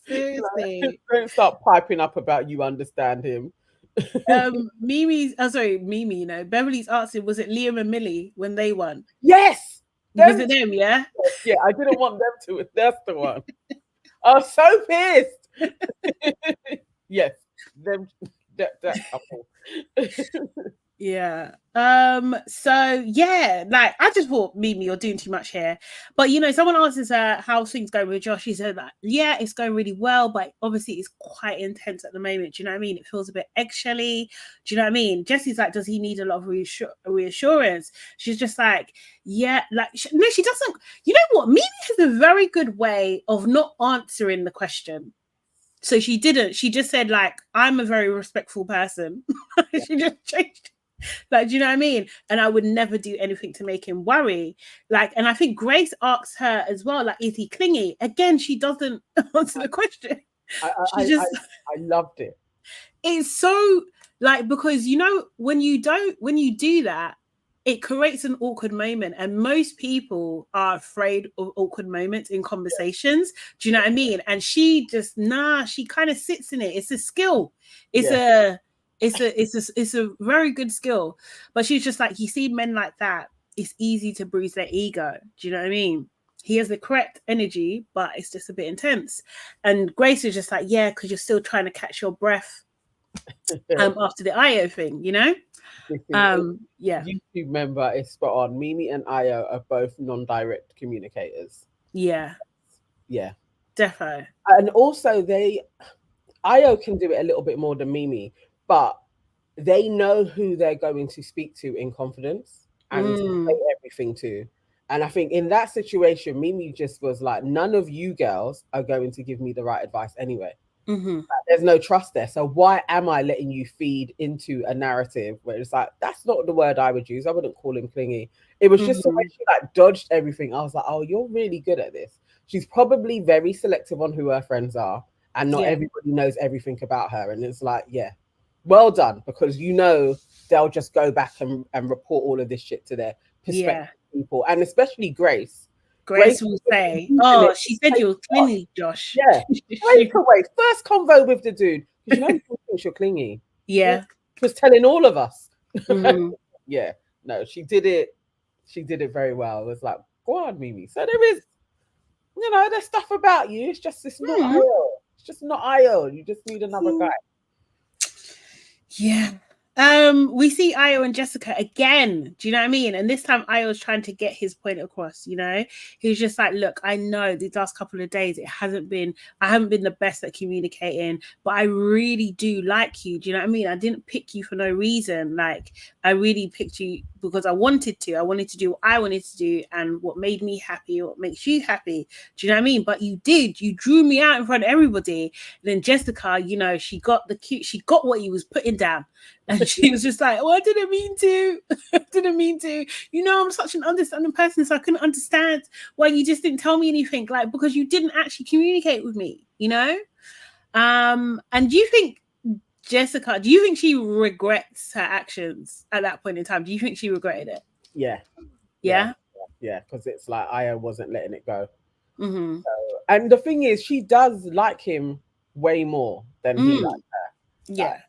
[SPEAKER 1] Seriously.
[SPEAKER 2] Don't start piping up about you understand him.
[SPEAKER 1] Mimi, you know, Beverly's asking, was it Liam and Millie when they won?
[SPEAKER 2] Yes.
[SPEAKER 1] Was it them? Yeah.
[SPEAKER 2] Yeah, I didn't want them to. That's the one. I was so pissed. Yes, them. That couple.
[SPEAKER 1] Yeah. So yeah, like I just thought, Mimi, you're doing too much here. But you know, someone asks her how things going with Josh. She said that yeah, it's going really well, but obviously it's quite intense at the moment. Do you know what I mean? It feels a bit eggshelly. Do you know what I mean? Jessie's like, does he need a lot of reassurance? She's just like, yeah, like no, she doesn't. You know what? Mimi has a very good way of not answering the question. So she didn't. She just said like, I'm a very respectful person. She just changed. Like, do you know what I mean? And I would never do anything to make him worry. Like, and I think Grace asks her as well, like, is he clingy? Again, she doesn't answer the question.
[SPEAKER 2] I loved it.
[SPEAKER 1] It's so like, because you know, when you do that, it creates an awkward moment. And most people are afraid of awkward moments in conversations. Do you know what I mean? And she just, she kind of sits in it. It's a skill. It's a very good skill. But she's just like, you see men like that, it's easy to bruise their ego. Do you know what I mean? He has the correct energy, but it's just a bit intense. And Grace is just like, yeah, because you're still trying to catch your breath after the Ayo thing, you know? Yeah.
[SPEAKER 2] YouTube member is spot on. Mimi and Ayo are both non-direct communicators.
[SPEAKER 1] Yeah.
[SPEAKER 2] Yeah.
[SPEAKER 1] Defo.
[SPEAKER 2] And also Ayo can do it a little bit more than Mimi, but they know who they're going to speak to in confidence and say everything to. And I think in that situation, Mimi just was like, none of you girls are going to give me the right advice anyway. There's no trust there. So why am I letting you feed into a narrative where it's like, that's not the word I would use. I wouldn't call him clingy. It was just the way she like dodged everything. I was like, oh, you're really good at this. She's probably very selective on who her friends are, and not everybody knows everything about her. And it's like, yeah, well done, because you know they'll just go back and report all of this shit to their prospective people, and especially Grace.
[SPEAKER 1] Grace will say, oh, she said you're clingy, Josh.
[SPEAKER 2] Yeah. Take away. First convo with the dude. You know, he thinks you're clingy.
[SPEAKER 1] Yeah.
[SPEAKER 2] She was telling all of us. Yeah. No, she did it. She did it very well. It was like, go on, Mimi. So there is, you know, there's stuff about you. It's just, it's not real. It's just not Io. You just need another guy.
[SPEAKER 1] Yeah. We see Io and Jessica again. Do you know what I mean? And this time Io's trying to get his point across, you know? He's just like, look, I know these last couple of days I haven't been the best at communicating, but I really do like you. Do you know what I mean? I didn't pick you for no reason. Like, I really picked you because I wanted to. I wanted to do what I wanted to do and what made me happy, what makes you happy. Do you know what I mean? But you did. You drew me out in front of everybody. And then Jessica, you know, she got what he was putting down. And she was just like, oh, I didn't mean to. I didn't mean to. You know, I'm such an understanding person, so I couldn't understand why you just didn't tell me anything. Like, because you didn't actually communicate with me, you know? And do you think Jessica, do you think she regrets her actions at that point in time? Do you think she regretted it?
[SPEAKER 2] Yeah.
[SPEAKER 1] Yeah?
[SPEAKER 2] Yeah, because it's like Io wasn't letting it go.
[SPEAKER 1] Mm-hmm.
[SPEAKER 2] And the thing is, she does like him way more than he likes her.
[SPEAKER 1] Yeah.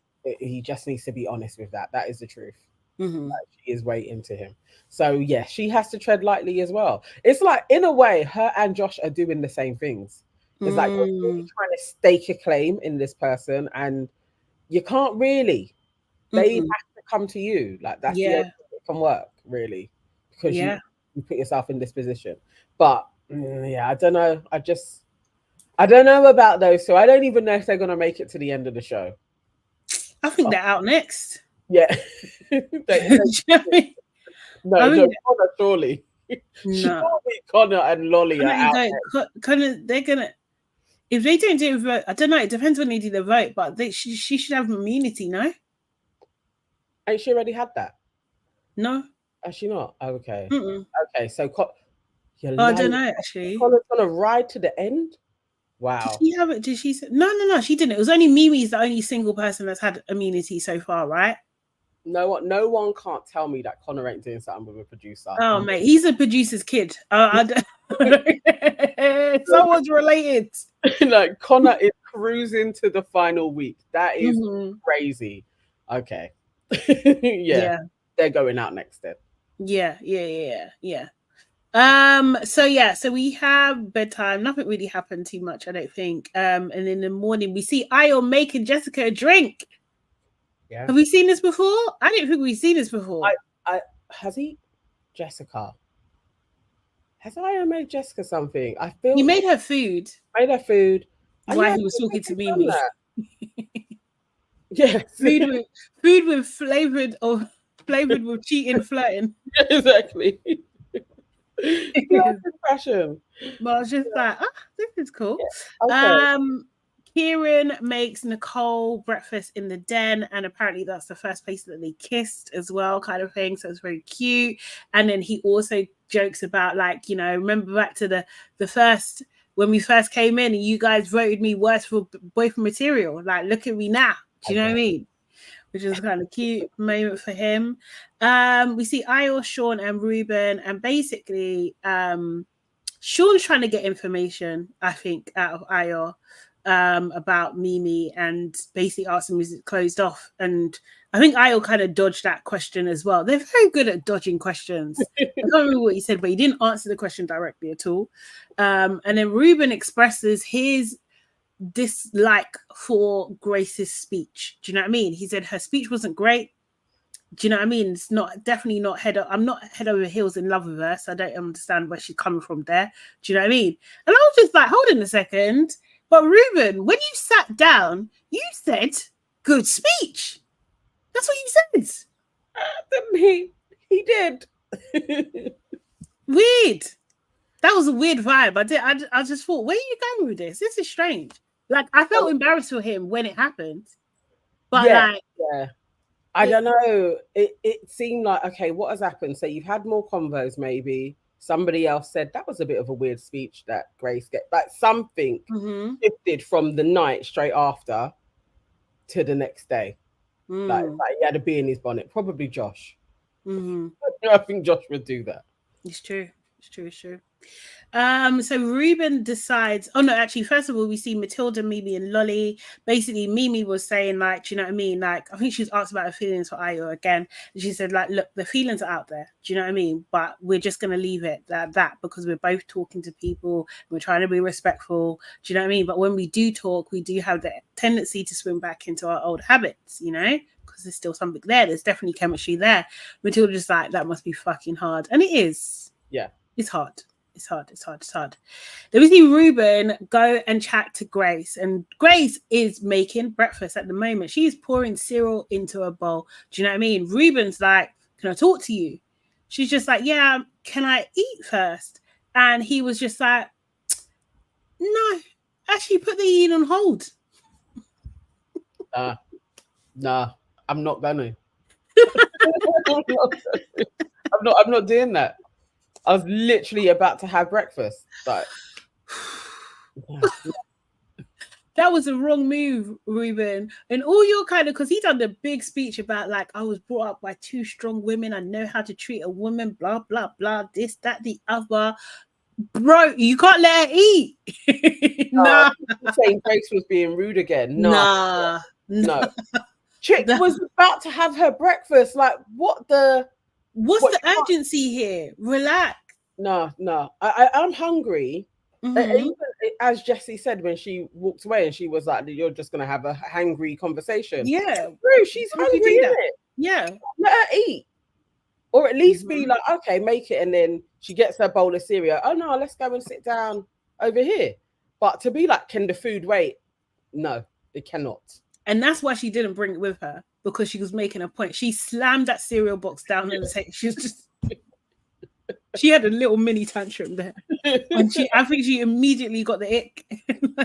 [SPEAKER 2] He just needs to be honest with that. That is the truth.
[SPEAKER 1] Mm-hmm.
[SPEAKER 2] Like, she is way into him. So yeah, she has to tread lightly as well. It's like, in a way, her and Josh are doing the same things. It's like you're really trying to stake a claim in this person, and you can't really. They have to come to you. Like, that's the only thing that can work, really, because you put yourself in this position. But yeah, I don't know. I don't know about those. So I don't even know if they're gonna make it to the end of the show.
[SPEAKER 1] I think they're out next.
[SPEAKER 2] Yeah. No, Connor, surely.
[SPEAKER 1] No.
[SPEAKER 2] Surely Connor and Lolly are out.
[SPEAKER 1] Connor, they're gonna. If they don't do a vote, I don't know. It depends when they do the vote, but she should have immunity, no?
[SPEAKER 2] Ain't she already had that?
[SPEAKER 1] No.
[SPEAKER 2] Has she not? Okay.
[SPEAKER 1] Mm-mm.
[SPEAKER 2] Okay, so
[SPEAKER 1] I don't know, actually.
[SPEAKER 2] Connor's gonna ride to the end? Wow.
[SPEAKER 1] Did she have it? Did she say no, she didn't. It was only Mimi's the only single person that's had immunity so far, right?
[SPEAKER 2] No one can't tell me that Connor ain't doing something with a producer.
[SPEAKER 1] Oh mate, he's a producer's kid. Someone's related.
[SPEAKER 2] Like, Connor is cruising to the final week. That is crazy. Okay. Yeah. They're going out next then.
[SPEAKER 1] Yeah. So we have bedtime. Nothing really happened too much, I don't think. And in the morning we see Io making Jessica a drink. Yeah. Have we seen this before? I didn't think we've seen this before.
[SPEAKER 2] Has he? Jessica. Has Io made Jessica something? I feel
[SPEAKER 1] he made her food. While he was talking to Mimi.
[SPEAKER 2] Yeah.
[SPEAKER 1] Food with flavored with cheating, flirting.
[SPEAKER 2] Exactly. Fashion.
[SPEAKER 1] But I was just like, this is cool. Yeah. Okay. Kieran makes Nicole breakfast in the den, and apparently that's the first place that they kissed as well, kind of thing. So it's very cute. And then he also jokes about, like, you know, remember back to the first, when we first came in and you guys voted me worse for boyfriend material. Like, look at me now. Do you know what I mean? Which is kind of cute moment for him. We see Io, Sean, and Ruben, and basically Sean's trying to get information, I think, out of Io about Mimi, and basically asked him, is it closed off? And I think Io kind of dodged that question as well. They're very good at dodging questions. I don't remember what he said, but he didn't answer the question directly at all. And then Ruben expresses his dislike for Grace's speech. Do you know what I mean? He said her speech wasn't great. Do you know what I mean? It's definitely not I'm not head over heels in love with her, so I don't understand where she's coming from there. Do you know what I mean? And I was just like, hold on a second. But Ruben, when you sat down, you said good speech. That's what you said.
[SPEAKER 2] He did.
[SPEAKER 1] Weird. That was a weird vibe. I just thought, where are you going with this? This is strange. Like, I felt embarrassed for him when it happened. But
[SPEAKER 2] I don't know. It seemed like, okay, what has happened? So you've had more convos, maybe. Somebody else said that was a bit of a weird speech that Grace get. Like, something shifted from the night straight after to the next day. Like he had a bee in his bonnet. Probably Josh. I think Josh would do that.
[SPEAKER 1] It's true. It's true. It's true. So Ruben decides. Oh no, actually, first of all, we see Matilda, Mimi, and Lolly. Basically, Mimi was saying, like, do you know what I mean? Like, I think she was asked about her feelings for Ayo again, and she said, like, look, the feelings are out there. Do you know what I mean? But we're just gonna leave it at that because we're both talking to people. We're trying to be respectful. Do you know what I mean? But when we do talk, we do have the tendency to swim back into our old habits. You know, because there's still something there. There's definitely chemistry there. Matilda's like, that must be fucking hard, and it is.
[SPEAKER 2] Yeah,
[SPEAKER 1] it's hard. It's hard. Then we see Ruben go and chat to Grace, and Grace is making breakfast at the moment. She's pouring cereal into a bowl. Do you know what I mean? Ruben's like, can I talk to you? She's just like, yeah, can I eat first? And he was just like, no, actually put the eating on hold.
[SPEAKER 2] Nah, I'm not gonna. I'm not doing that. I was literally about to have breakfast. Like,
[SPEAKER 1] that was a wrong move, Ruben. And all your kind of, because he done the big speech about, like, I was brought up by two strong women. I know how to treat a woman, blah, blah, blah, this, that, the other. Bro, you can't let her eat. Nah.
[SPEAKER 2] Saying Grace was being rude again.
[SPEAKER 1] Nah.
[SPEAKER 2] No. Chick was about to have her breakfast. Like, what's the
[SPEAKER 1] urgency here? Relax.
[SPEAKER 2] No. I'm hungry.
[SPEAKER 1] Mm-hmm.
[SPEAKER 2] Even, as Jessie said when she walked away, and she was like, "You're just gonna have a hangry conversation."
[SPEAKER 1] Yeah,
[SPEAKER 2] bro, she's hungry, isn't it?
[SPEAKER 1] Yeah,
[SPEAKER 2] let her eat, or at least be like, "Okay, make it," and then she gets her bowl of cereal. Oh no, let's go and sit down over here. But to be like, "Can the food wait?" No, it cannot.
[SPEAKER 1] And that's why she didn't bring it with her, because she was making a point. She slammed that cereal box down on the table. She was just. She had a little mini tantrum there. And I think she immediately got the ick.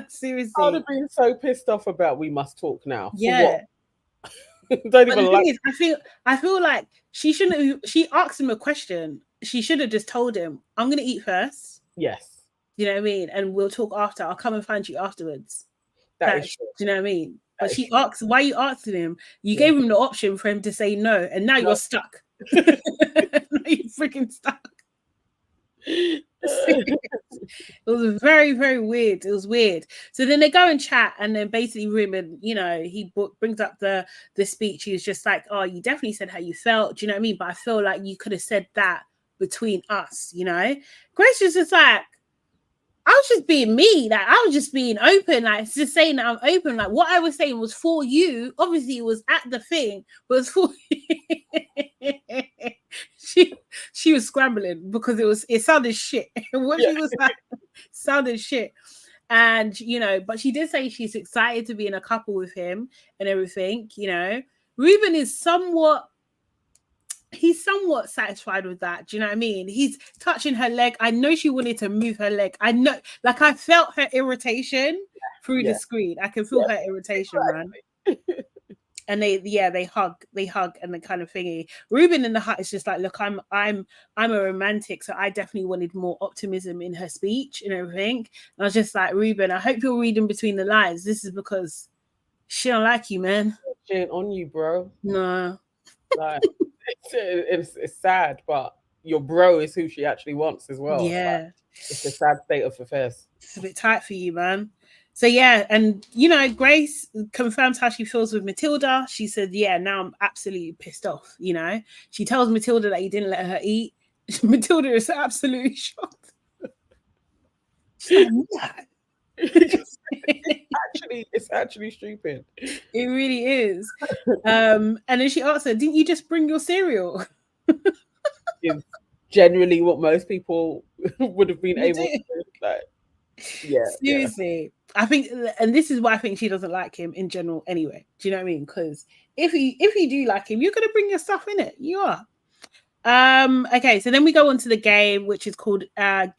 [SPEAKER 1] Seriously.
[SPEAKER 2] I would have been so pissed off about we must talk now.
[SPEAKER 1] Yeah.
[SPEAKER 2] Don't even like
[SPEAKER 1] I feel like she shouldn't have, she asked him a question. She should have just told him, I'm gonna eat first.
[SPEAKER 2] Yes.
[SPEAKER 1] You know what I mean? And we'll talk after. I'll come and find you afterwards.
[SPEAKER 2] That is true.
[SPEAKER 1] Do you know what I mean? But she asked, why are you asking him? You gave him the option for him to say no, and now you're stuck. Now you're freaking stuck. It was very, very weird. It was weird. So then they go and chat, and then basically Ruben, you know, he brings up the speech. He was just like, oh, you definitely said how you felt. Do you know what I mean? But I feel like you could have said that between us, you know? Grace was just like, I was just being me. Like, I was just being open. Like, just saying that I'm open. Like, what I was saying was for you. Obviously, it was at the thing, but it was for she was scrambling because it sounded shit. What she was like sounded shit. And, you know, but she did say she's excited to be in a couple with him and everything, you know. Ruben is somewhat satisfied with that. Do you know what I mean? He's touching her leg. I know she wanted to move her leg. I know, like, I felt her irritation through the screen. I can feel her irritation, man. And they hug and the kind of thingy. Ruben in the hut is just like, look, I'm a romantic, so I definitely wanted more optimism in her speech and everything. And I was just like, Ruben, I hope you're reading between the lines. This is because she don't like you, man.
[SPEAKER 2] She ain't on you, bro.
[SPEAKER 1] No.
[SPEAKER 2] Like, it's sad, but your bro is who she actually wants as well.
[SPEAKER 1] Yeah.
[SPEAKER 2] Like, it's a sad state of affairs.
[SPEAKER 1] It's a bit tight for you, man. So yeah, and you know, Grace confirms how she feels with Matilda. She said, yeah, now I'm absolutely pissed off, you know. She tells Matilda that he didn't let her eat. Matilda is absolutely shocked. She's like,
[SPEAKER 2] it's actually stupid.
[SPEAKER 1] It really is. And then she asked her, didn't you just bring your cereal?
[SPEAKER 2] It's generally what most people would have been able to do. Like, yeah,
[SPEAKER 1] seriously. Yeah. I think, and this is why I think she doesn't like him in general anyway. Do you know what I mean? Because if you do like him, you're gonna bring your stuff in it. You are. Okay, so then we go on to the game, which is called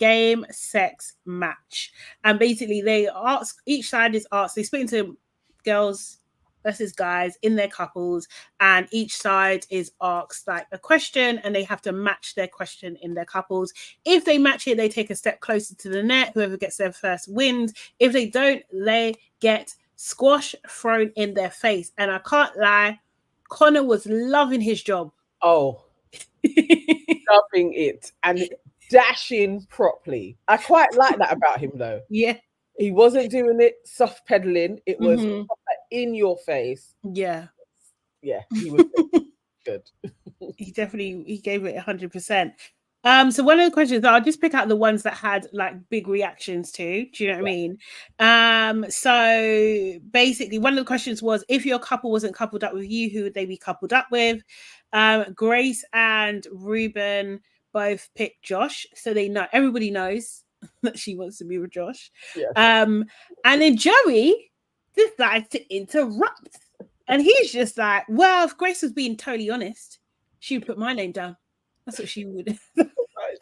[SPEAKER 1] Game Sex Match. And basically they ask, each side is asked, they split into girls versus guys in their couples, and each side is asked like a question, and they have to match their question in their couples. If they match it, they take a step closer to the net. Whoever gets there first wins. If they don't, they get squash thrown in their face. And I can't lie, Connor was loving his job.
[SPEAKER 2] Oh, loving it. And dashing properly. I quite like that about him, though.
[SPEAKER 1] Yeah.
[SPEAKER 2] He wasn't doing it soft pedaling. It was
[SPEAKER 1] Mhm.
[SPEAKER 2] in your face.
[SPEAKER 1] Yeah.
[SPEAKER 2] Yeah, he was good.
[SPEAKER 1] He gave it 100%. So one of the questions, I'll just pick out the ones that had like big reactions to. Do you know what I mean? So basically, one of the questions was, if your couple wasn't coupled up with you, who would they be coupled up with? Grace and Ruben both picked Josh, so they know, everybody knows that she wants to be with Josh.
[SPEAKER 2] Yeah.
[SPEAKER 1] And then Joey decides to interrupt, and he's just like, well, if Grace was being totally honest, she would put my name down. That's what she would.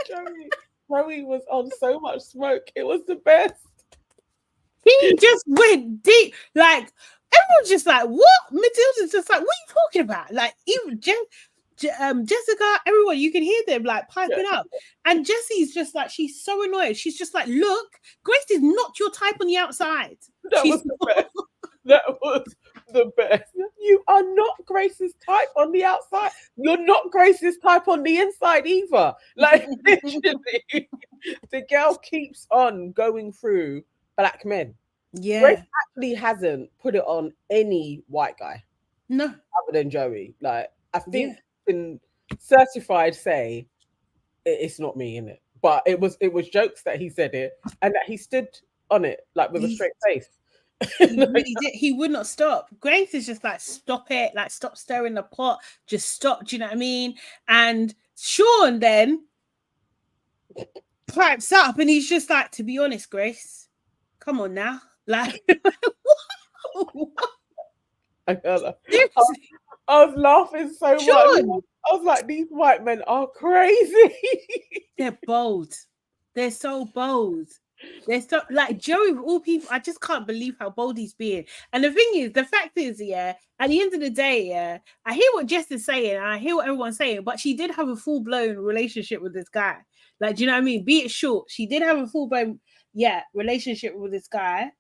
[SPEAKER 2] Joey was on so much smoke. It was the best.
[SPEAKER 1] He just went deep. Like, everyone's just like, what? Matilda's just like, what are you talking about? Like, even Jessica, everyone, you can hear them like piping up. And Jessie's just like, she's so annoyed. She's just like, look, Grace is not your type on the outside.
[SPEAKER 2] That was the best. That was the best. You are not Grace's type on the outside. You're not Grace's type on the inside either. Like, literally, the girl keeps on going through black men.
[SPEAKER 1] Yeah.
[SPEAKER 2] Grace actually hasn't put it on any white guy.
[SPEAKER 1] No.
[SPEAKER 2] Other than Joey. Like, I think in certified say it's not me, in it. But it was jokes that he said it and that he stood on it like with a straight face.
[SPEAKER 1] He really did. He would not stop. Grace is just like, stop it, like stop stirring the pot, just stop. Do you know what I mean? And Sean then pipes up and he's just like, to be honest, Grace, come on now. Like, what?
[SPEAKER 2] I was laughing so much. I was like, these white men are crazy.
[SPEAKER 1] They're bold. They're so bold. They're so, like, Joey, of all people, I just can't believe how bold he's being. And the thing is, the fact is, at the end of the day, I hear what Jess is saying, and I hear what everyone's saying, but she did have a full-blown relationship with this guy. Like, do you know what I mean? Be it short, she did have a full-blown, relationship with this guy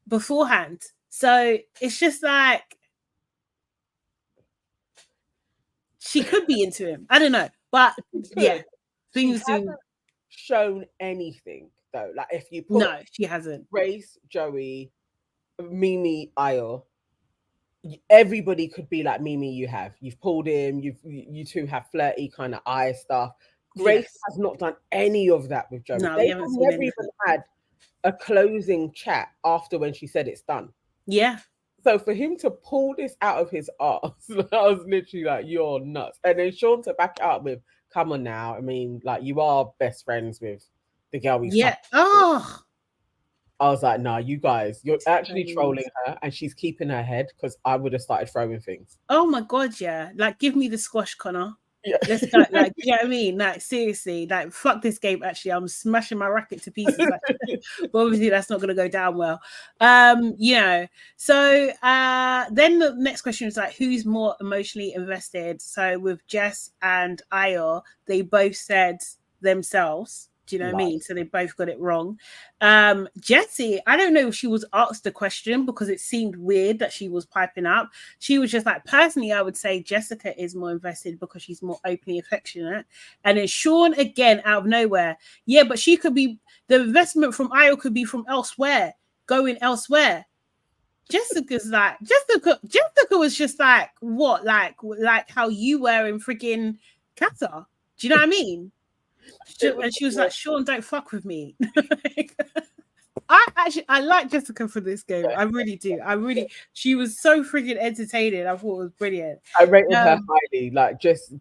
[SPEAKER 1] beforehand. So it's just like, she could be into him. I don't know. But things do.
[SPEAKER 2] Shown anything though, like if you put
[SPEAKER 1] she hasn't.
[SPEAKER 2] Grace, Joey, Mimi, Ayo, everybody could be like, Mimi, you've pulled him, you two have flirty kind of eye stuff. Grace has not done any of that with Joey. They have never even had a closing chat after when she said it's done. So for him to pull this out of his ass, I was literally like, you're nuts. And then Sean to back it up with, come on now. I mean, like, you are best friends with the girl we I was like, nah, you guys, you're actually trolling her and she's keeping her head, because I would have started throwing things.
[SPEAKER 1] Oh my God, like, give me the squash, Connor.
[SPEAKER 2] Yeah.
[SPEAKER 1] Let's go. Like, you know what I mean? Like, seriously, like, fuck this game. Actually, I'm smashing my racket to pieces. Like, but obviously that's not going to go down well. So then the next question is like, who's more emotionally invested? So with Jess and Ayo, they both said themselves. Do you know what I mean? So they both got it wrong. Jessie, I don't know if she was asked the question because it seemed weird that she was piping up. She was just like, personally, I would say Jessica is more invested because she's more openly affectionate. And then Sean, again, out of nowhere. Yeah, but she could be, the investment from Ayo could be from elsewhere, going elsewhere. Jessica's like, Jessica was just like, what? Like how you were in freaking Qatar. Do you know what I mean? And she was like, Sean, don't fuck with me. I like Jessica for this game. I really do. She was so freaking entertaining. I thought it was brilliant.
[SPEAKER 2] I rated her highly, like just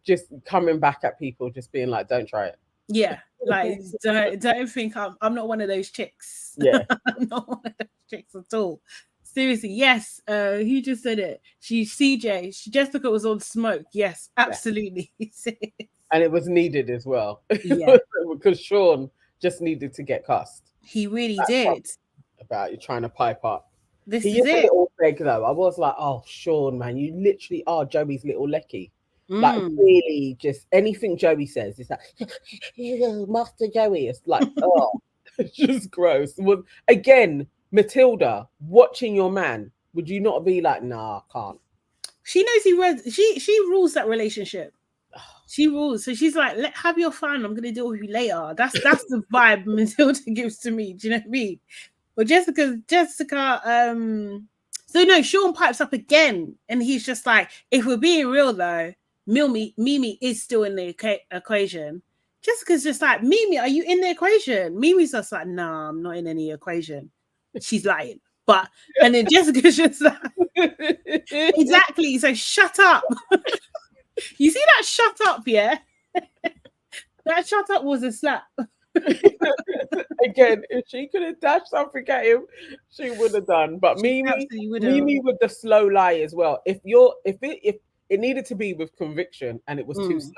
[SPEAKER 2] coming back at people, just being like, don't try it.
[SPEAKER 1] Yeah, like don't think I'm not one of those chicks.
[SPEAKER 2] Yeah.
[SPEAKER 1] I'm not one of those chicks at all. Seriously, yes. Who just said it? CJ. Jessica was on smoke. Yes, absolutely. Yeah.
[SPEAKER 2] And it was needed as well. Yeah. Because Sean just needed to get cussed.
[SPEAKER 1] He really did.
[SPEAKER 2] About you trying to pipe up.
[SPEAKER 1] This
[SPEAKER 2] he is a little big though. I was like, oh, Sean, man, you literally are Joey's little lecky. Like, really, just anything Joey says, it's like, Master Joey. It's like, oh, it's just gross. Well, again, Matilda, watching your man, would you not be like, nah, I can't?
[SPEAKER 1] She knows he rules that relationship. She rules. So she's like, have your fun. I'm gonna deal with you later. That's the vibe Matilda gives to me. Do you know what I mean? But Jessica, so no, Sean pipes up again, and he's just like, if we're being real though, Mimi is still in the equation. Jessica's just like, Mimi, are you in the equation? Mimi's just like, nah, I'm not in any equation. She's lying. But and then Jessica's just like, exactly. So shut up. You see that shut up, yeah? That shut up was a slap.
[SPEAKER 2] Again, if she could have dashed something at him, she would have done. But Mimi with the slow lie as well. If it needed to be with conviction and it was too slow,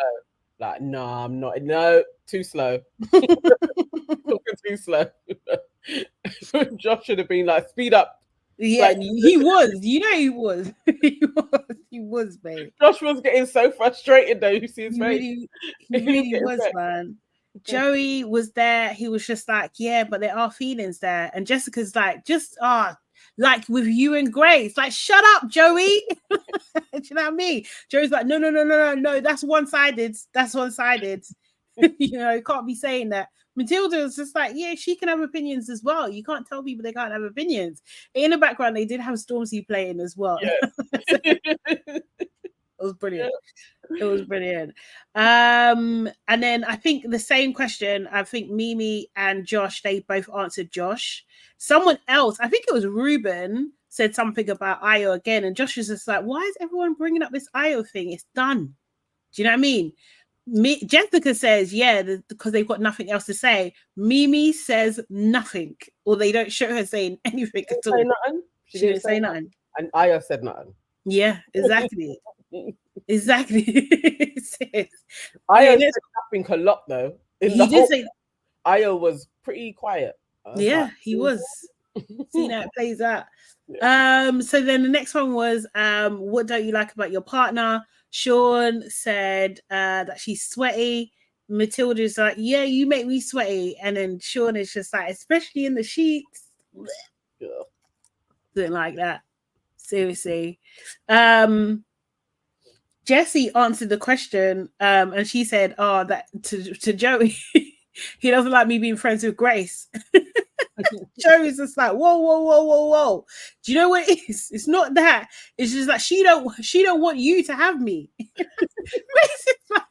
[SPEAKER 2] like no, I'm not. No, too slow. Too slow. Josh should have been like, speed up.
[SPEAKER 1] Yeah, like, he was. You know, he was. He was, babe.
[SPEAKER 2] Josh was getting so frustrated though. You see his face.
[SPEAKER 1] He really was, man. Joey was there. He was just like, yeah, but there are feelings there. And Jessica's like, like with you and Grace, like, shut up, Joey. Do you know what I mean? Joey's like, no, that's one-sided. That's one-sided. You know, you can't be saying that. Matilda was just like, yeah, she can have opinions as well. You can't tell people they can't have opinions. In the background, they did have Stormzy playing as well. Yeah. It was brilliant. Yeah. It was brilliant. And then I think the same question, I think Mimi and Josh, they both answered Josh. Someone else, I think it was Ruben, said something about Io again. And Josh was just like, why is everyone bringing up this Io thing? It's done. Do you know what I mean? Jessica says, yeah, because they've got nothing else to say. Mimi says nothing, or they don't show her saying anything at all.
[SPEAKER 2] She didn't say nothing. And Io said nothing.
[SPEAKER 1] Yeah, exactly. Exactly.
[SPEAKER 2] Io said nothing a lot though.
[SPEAKER 1] He did say
[SPEAKER 2] Io was pretty quiet.
[SPEAKER 1] Yeah, like, he was. See how it plays out. Yeah. So then the next one was what don't you like about your partner? Sean said that she's sweaty. Matilda's like, yeah, you make me sweaty. And then Sean is just like, especially in the sheets. Yeah. Didn't like that. Seriously. Jessie answered the question and she said, oh, that to Joey, he doesn't like me being friends with Grace. Joey's just like, whoa. Do you know what it is? It's not that. It's just like she don't want you to have me. Grace is like,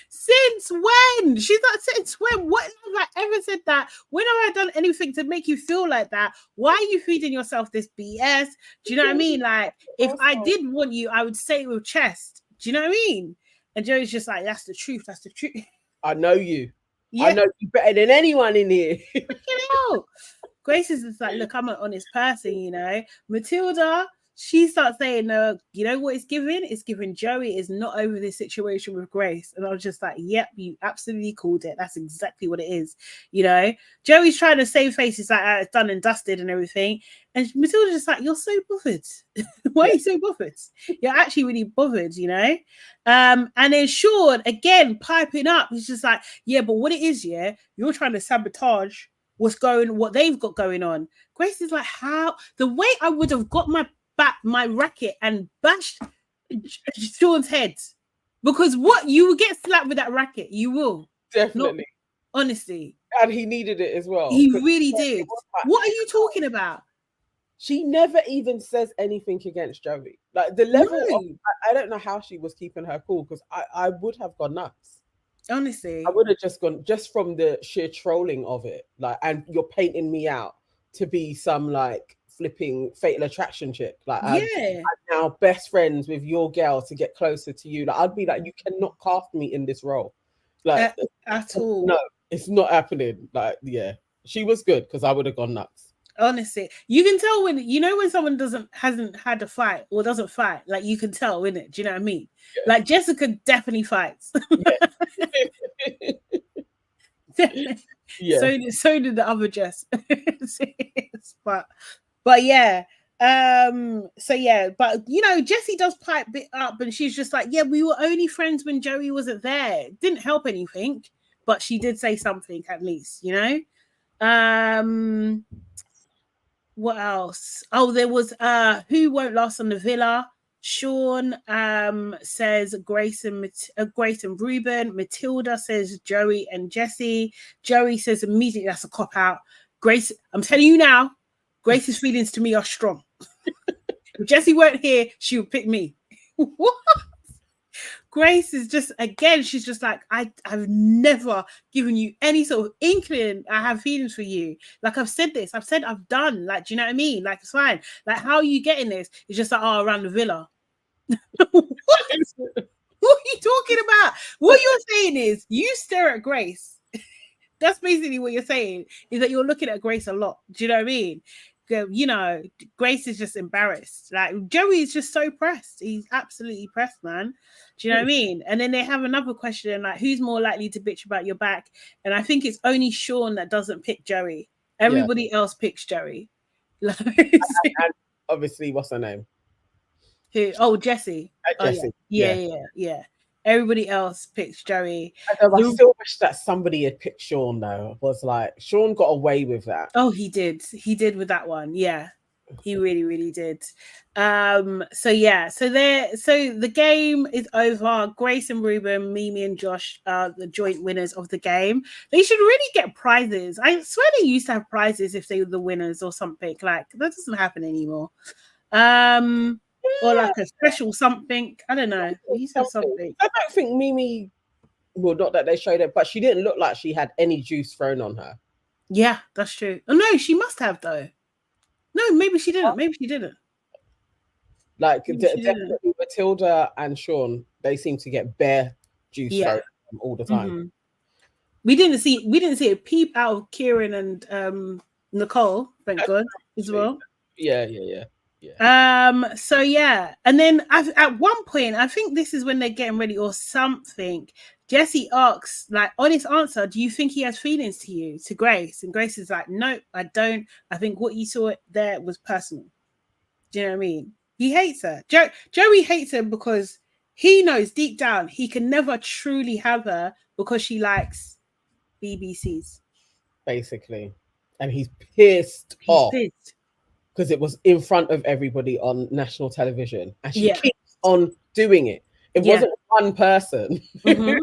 [SPEAKER 1] since when? She's like, since when? What have I ever said that? When have I done anything to make you feel like that? Why are you feeding yourself this BS? Do you know what I mean? Like, if I did want you, I would say it with chest. Do you know what I mean? And Joey's just like, that's the truth. That's the truth.
[SPEAKER 2] I know you. Yeah. I know you better than anyone in here.
[SPEAKER 1] Grace is just like, look, I'm an honest person, you know. Matilda, she starts saying, no, you know what it's giving? It's giving Joey is not over this situation with Grace. And I was just like, yep, you absolutely called it. That's exactly what it is. You know, Joey's trying to save faces like it's done and dusted and everything. And Matilda's just like, you're so bothered. Why are you so bothered? You're actually really bothered, you know? And then Sean, again, piping up. He's just like, yeah, but what it is, yeah, you're trying to sabotage what they've got going on. Grace is like, how? The way I would have got my racket and bashed Sean's head, because what you will get slapped with that racket, you will
[SPEAKER 2] definitely.
[SPEAKER 1] Honestly,
[SPEAKER 2] and he needed it as well.
[SPEAKER 1] He really did. What are you talking about?
[SPEAKER 2] She never even says anything against Joey. Like the level of, I don't know how she was keeping her cool, because I would have gone nuts.
[SPEAKER 1] Honestly,
[SPEAKER 2] I would have just gone, just from the sheer trolling of it. Like, and you're painting me out to be some like flipping Fatal Attraction chick. Like, I'm now best friends with your girl to get closer to you. Like, I'd be like, you cannot cast me in this role, like
[SPEAKER 1] at all.
[SPEAKER 2] No, it's not happening. Like, yeah, she was good, because I would have gone nuts.
[SPEAKER 1] Honestly, you can tell when someone hasn't had a fight or doesn't fight. Like, you can tell, innit? Do you know what I mean? Yeah. Like, Jessica definitely fights. Yeah. So did the other Jess. but yeah. So yeah, but you know, Jessie does pipe bit up, and she's just like, yeah, we were only friends when Joey wasn't there. It didn't help anything, but she did say something at least, you know. What else? Oh, there was who won't last on the villa. Sean says Grace and Ruben. Matilda says Joey and Jesse. Joey says immediately that's a cop out. Grace, I'm telling you now, Grace's feelings to me are strong. If Jesse weren't here, she would pick me. What? Grace is just, again, she's just like, I've never given you any sort of inkling I have feelings for you. Like, I've said this, I've done. Like, do you know what I mean? Like, it's fine. Like, how are you getting this? It's just like, oh, around the villa. What? What are you talking about? What you're saying is you stare at Grace. That's basically what you're saying, is that you're looking at Grace a lot. Do you know what I mean? You know, Grace is just embarrassed. Like, Joey is just so pressed. He's absolutely pressed, man. Do you know what I mean? And then they have another question, like, who's more likely to bitch about your back? And I think it's only Sean that doesn't pick Joey. Everybody else picks Joey. Like,
[SPEAKER 2] and obviously, what's her name?
[SPEAKER 1] who? Oh, Jesse.
[SPEAKER 2] Jesse.
[SPEAKER 1] Oh, yeah. Everybody else picks Joey.
[SPEAKER 2] I still wish that somebody had picked Sean, though. Was like, Sean got away with that.
[SPEAKER 1] Oh, he did. He did with that one. Yeah, he really, really did. So the game is over. Grace and Ruben, Mimi and Josh are the joint winners of the game. They should really get prizes. I swear they used to have prizes if they were the winners or something. Like, that doesn't happen anymore. Or like a special something. I don't know. They used to have something.
[SPEAKER 2] I don't think Mimi, well, not that they showed it, but she didn't look like she had any juice thrown on her.
[SPEAKER 1] Yeah, that's true. Oh no, she must have though. No, maybe she didn't. Maybe she didn't.
[SPEAKER 2] Like, definitely Matilda and Sean, they seem to get bare juice thrown all the time.
[SPEAKER 1] Mm-hmm. We didn't see a peep out of Kieran and Nicole, thank God, as well.
[SPEAKER 2] Yeah.
[SPEAKER 1] So yeah, and then at one point, I think this is when they're getting ready or something. Jesse asks, like, honest answer, do you think he has feelings to you, to Grace? And Grace is like, no, I don't. I think what you saw there was personal. Do you know what I mean? He hates her. Joey hates her because he knows deep down he can never truly have her because she likes BBCs.
[SPEAKER 2] Basically. And he's pissed off.
[SPEAKER 1] Pissed.
[SPEAKER 2] Because it was in front of everybody on national television. And she keeps on doing it. It wasn't one person. Mm-hmm.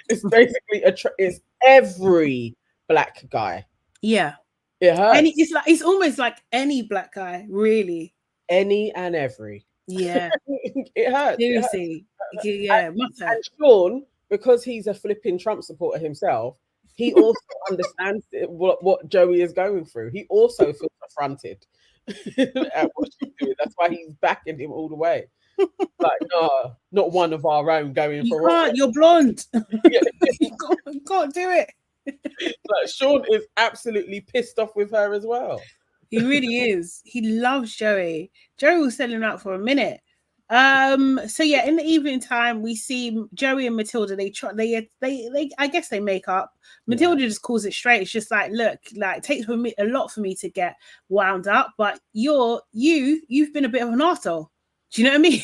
[SPEAKER 2] It's basically it's every black guy.
[SPEAKER 1] Yeah.
[SPEAKER 2] It hurts.
[SPEAKER 1] And it's almost like any black guy, really.
[SPEAKER 2] Any and every.
[SPEAKER 1] Yeah.
[SPEAKER 2] It hurts.
[SPEAKER 1] Seriously.
[SPEAKER 2] It hurts. And Sean, because he's a flipping Trump supporter himself, he also understands what Joey is going through. He also feels affronted at what she's doing. That's why he's backing him all the way. Like, no, not one of our own going
[SPEAKER 1] you
[SPEAKER 2] for
[SPEAKER 1] can't, you're blonde. You can't do it.
[SPEAKER 2] Like, Sean is absolutely pissed off with her as well.
[SPEAKER 1] He really is. He loves Joey. Joey will sell him out for a minute. So yeah, in the evening time, we see Joey and Matilda. They I guess they make up. Matilda just calls it straight. It's just like, look, like, it takes a lot for me to get wound up, but you've been a bit of an arsehole. Do you know what I mean?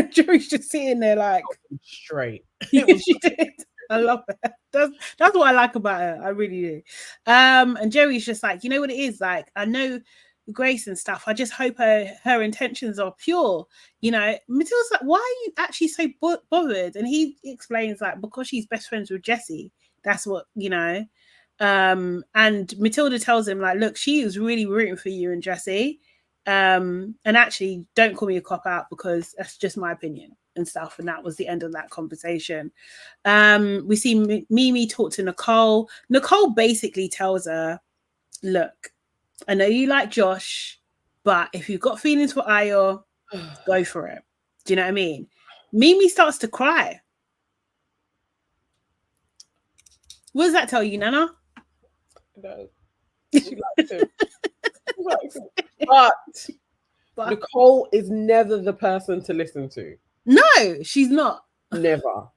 [SPEAKER 1] Joey's just sitting there like
[SPEAKER 2] straight.
[SPEAKER 1] Yeah, she did. I love her. That's what I like about her. I really do. And Joey's just like, you know what it is? Like, I know Grace and stuff. I just hope her intentions are pure. You know, Matilda's like, why are you actually so bothered? And he explains, like, because she's best friends with Jesse. That's what, you know. And Matilda tells him, like, look, she was really rooting for you and Jesse. And actually, don't call me a cop out because that's just my opinion and stuff. And that was the end of that conversation. We see Mimi talk to Nicole. Nicole basically tells her, look, I know you like Josh, but if you've got feelings for Ayo, go for it. Do you know what I mean? Mimi starts to cry. What does that tell you, Nana?
[SPEAKER 2] No. She likes him. But Nicole is never the person to listen to.
[SPEAKER 1] No, she's not.
[SPEAKER 2] Never.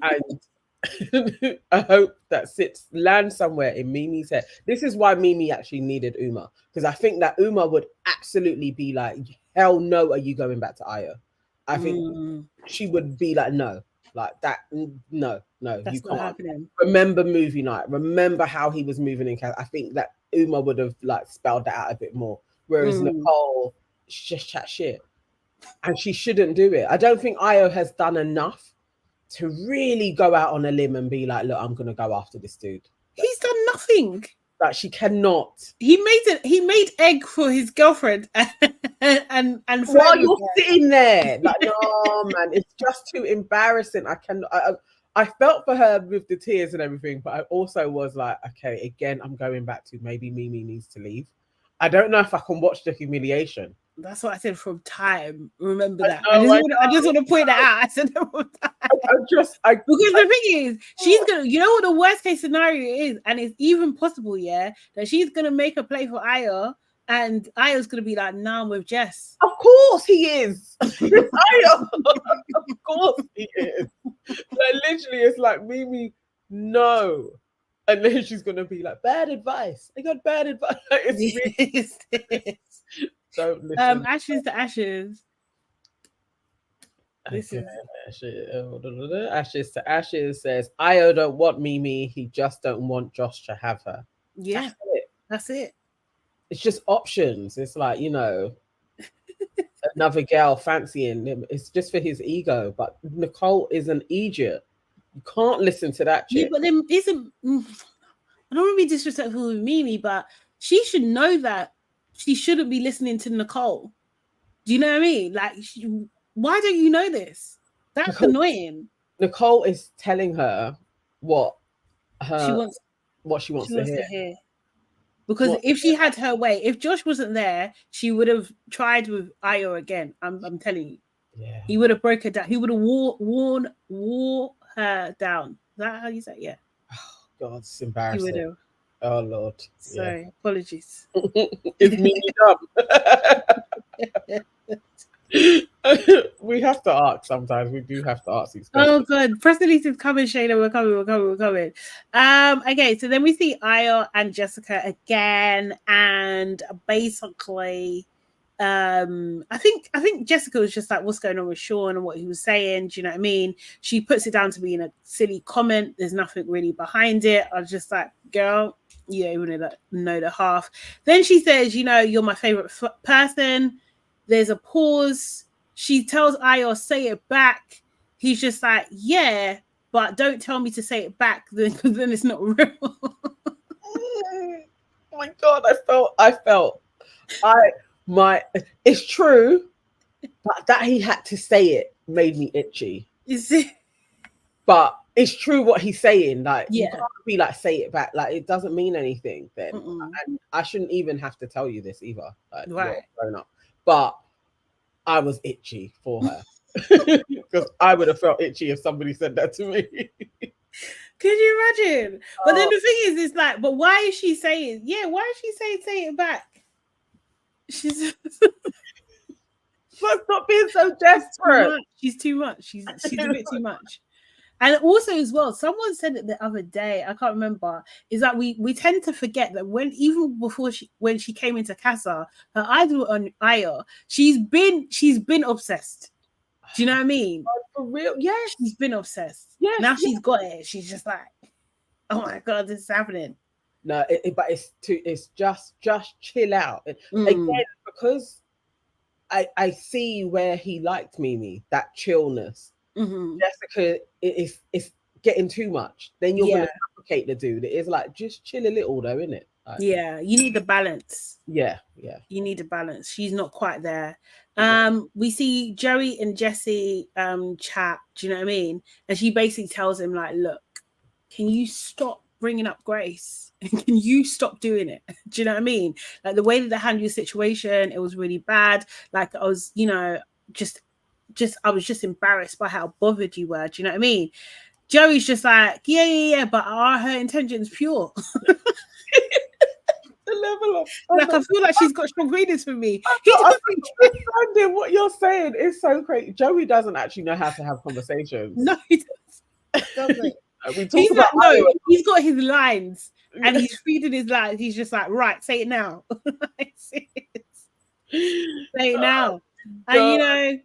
[SPEAKER 2] And I hope that lands somewhere in Mimi's head. This is why Mimi actually needed Uma, because I think that Uma would absolutely be like, hell no, are you going back to Ayo? I think she would be like, no, like that. No,
[SPEAKER 1] that's
[SPEAKER 2] you
[SPEAKER 1] not
[SPEAKER 2] can't.
[SPEAKER 1] happening.
[SPEAKER 2] Remember movie night. Remember how he was moving in. I think that Uma would have like spelled that out a bit more. Whereas Nicole, she just chat shit. and she shouldn't do it. I don't think Io has done enough to really go out on a limb and be like, look, I'm gonna go after this dude.
[SPEAKER 1] He's done nothing.
[SPEAKER 2] Like, she cannot.
[SPEAKER 1] He made egg for his girlfriend and
[SPEAKER 2] while you're sitting there, like, no, man, it's just too embarrassing. I felt for her with the tears and everything, but I also was like, okay, again, I'm going back to maybe Mimi needs to leave. I don't know if I can watch the humiliation.
[SPEAKER 1] That's what I said from time. Remember that.
[SPEAKER 2] I
[SPEAKER 1] just want to point that out. I said that from time.
[SPEAKER 2] Because
[SPEAKER 1] the thing is, she's gonna. You know what the worst case scenario is, and it's even possible, yeah, that she's gonna make a play for Io, and Io's gonna be like, "Nah, I'm with Jess."
[SPEAKER 2] Of course he is. Io. Of course he is. Like, literally, it's like, Mimi, no. And then she's gonna be like, bad advice. I got bad advice. It's really... Don't listen.
[SPEAKER 1] Ashes to ashes.
[SPEAKER 2] This is Ashes to Ashes says, Io don't want Mimi, he just don't want Josh to have her.
[SPEAKER 1] Yeah, that's it.
[SPEAKER 2] It's just options. It's like, you know, another girl fancying him. It's just for his ego. But Nicole is an idiot. You can't listen to that chick.
[SPEAKER 1] Yeah, but then isn't, I don't want to be disrespectful with Mimi, but she should know that she shouldn't be listening to Nicole. Do you know what I mean? Like, why don't you know this? That's annoying.
[SPEAKER 2] Nicole is telling her what
[SPEAKER 1] she wants
[SPEAKER 2] to hear.
[SPEAKER 1] Because if she had her way, if Josh wasn't there, she would have tried with Io again. I'm telling you.
[SPEAKER 2] Yeah.
[SPEAKER 1] He would have broke her down. He would have wore her down. Is that how you say it? Yeah.
[SPEAKER 2] Oh, God, it's embarrassing.
[SPEAKER 1] He would have.
[SPEAKER 2] Oh, Lord.
[SPEAKER 1] Sorry. Apologies.
[SPEAKER 2] It's me dumb. We have to ask sometimes. We do have to ask these questions.
[SPEAKER 1] Oh, good. Preston is coming, Shayna. We're coming. Okay, so then we see Io and Jessica again, and basically, I think Jessica was just like, what's going on with Sean and what he was saying. Do you know what I mean? She puts it down to being a silly comment. There's nothing really behind it. I was just like, girl, you don't even know the half. Then she says, you know, you're my favorite person. There's a pause. She tells Io, say it back. He's just like, yeah, but don't tell me to say it back, then it's not real.
[SPEAKER 2] Oh my God, I felt. It's true, but that he had to say it made me itchy.
[SPEAKER 1] Is it?
[SPEAKER 2] But it's true what he's saying. Like,
[SPEAKER 1] yeah.
[SPEAKER 2] You can't be like, say it back. Like, it doesn't mean anything then. And I shouldn't even have to tell you this either. Like,
[SPEAKER 1] right.
[SPEAKER 2] Grown up. But I was itchy for her. Because I would have felt itchy if somebody said that to me.
[SPEAKER 1] Could you imagine? But then the thing is, it's like, but why is she saying, why is she saying say it back? She's
[SPEAKER 2] stop being so desperate.
[SPEAKER 1] She's too much. She's a bit too much. And also as well, someone said it the other day, I can't remember, is that we tend to forget that when she came into Casa, her idol on Io, she's been obsessed. Do you know what I mean?
[SPEAKER 2] For real? Yes.
[SPEAKER 1] She's been obsessed.
[SPEAKER 2] Yes.
[SPEAKER 1] Now she's got it. She's just like, oh my God, this is happening.
[SPEAKER 2] No, but it's just chill out. Again, because I see where he liked Mimi, that chillness. Jessica is getting too much. Then you're gonna suffocate the dude. It is like, just chill a little though, isn't it? Like,
[SPEAKER 1] yeah, you need the balance.
[SPEAKER 2] Yeah.
[SPEAKER 1] You need a balance. She's not quite there. We see Joey and Jesse chat. Do you know what I mean? And she basically tells him like, look, can you stop bringing up Grace? Can you stop doing it? Do you know what I mean? Like, the way that they handled your situation, it was really bad. Like, I was, you know, I was just embarrassed by how bothered you were. Do you know what I mean? Joey's just like, yeah, but are her intentions pure?
[SPEAKER 2] The level of
[SPEAKER 1] like, I feel like she's got strong feelings for me.
[SPEAKER 2] Understanding what you're saying is so crazy. Joey doesn't actually know how to have conversations.
[SPEAKER 1] No, he doesn't.
[SPEAKER 2] He's
[SPEAKER 1] like, no, he's got his lines and he's feeding his lines. He's just like, right, say it now. Say it now. And you know,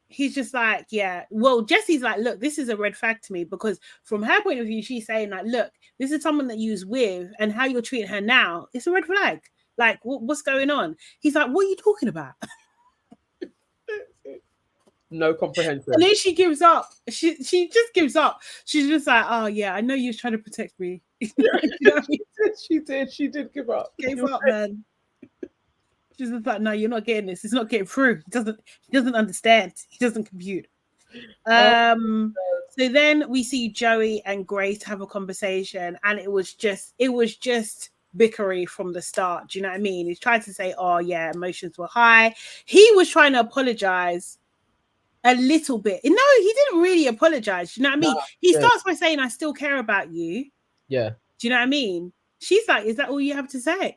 [SPEAKER 1] he's just like, yeah. Well, Jesse's like, look, this is a red flag to me, because from her point of view, she's saying like, look, this is someone that you was with, and how you're treating her now, it's a red flag. Like, what's going on? He's like, what are you talking about?
[SPEAKER 2] No comprehension.
[SPEAKER 1] And then she gives up. She just gives up. She's just like, oh yeah, I know you was trying to protect me. You know what I mean?
[SPEAKER 2] She did give up.
[SPEAKER 1] Gave up, man. She's just like, no, you're not getting this. It's not getting through. He doesn't understand. He doesn't compute. So then we see Joey and Grace have a conversation, and it was just bickery from the start. Do you know what I mean? He's trying to say, oh yeah, emotions were high. He was trying to apologize a little bit. No, he didn't really apologize. Do you know what I mean? He starts by saying, I still care about you.
[SPEAKER 2] Yeah.
[SPEAKER 1] Do you know what I mean? She's like, is that all you have to say?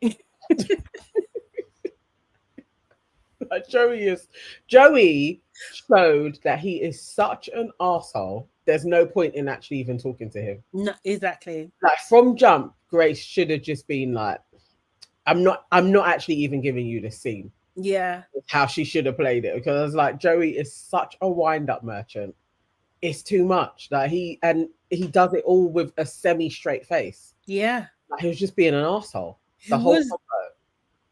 [SPEAKER 2] Joey showed that he is such an asshole. There's no point in actually even talking to him.
[SPEAKER 1] No, exactly.
[SPEAKER 2] Like from jump, Grace should have just been like, I'm not actually even giving you this scene.
[SPEAKER 1] Yeah.
[SPEAKER 2] How she should have played it, because I was like, Joey is such a wind-up merchant. It's too much. Like he does it all with a semi-straight face.
[SPEAKER 1] Yeah.
[SPEAKER 2] Like he was just being an asshole. The whole combo.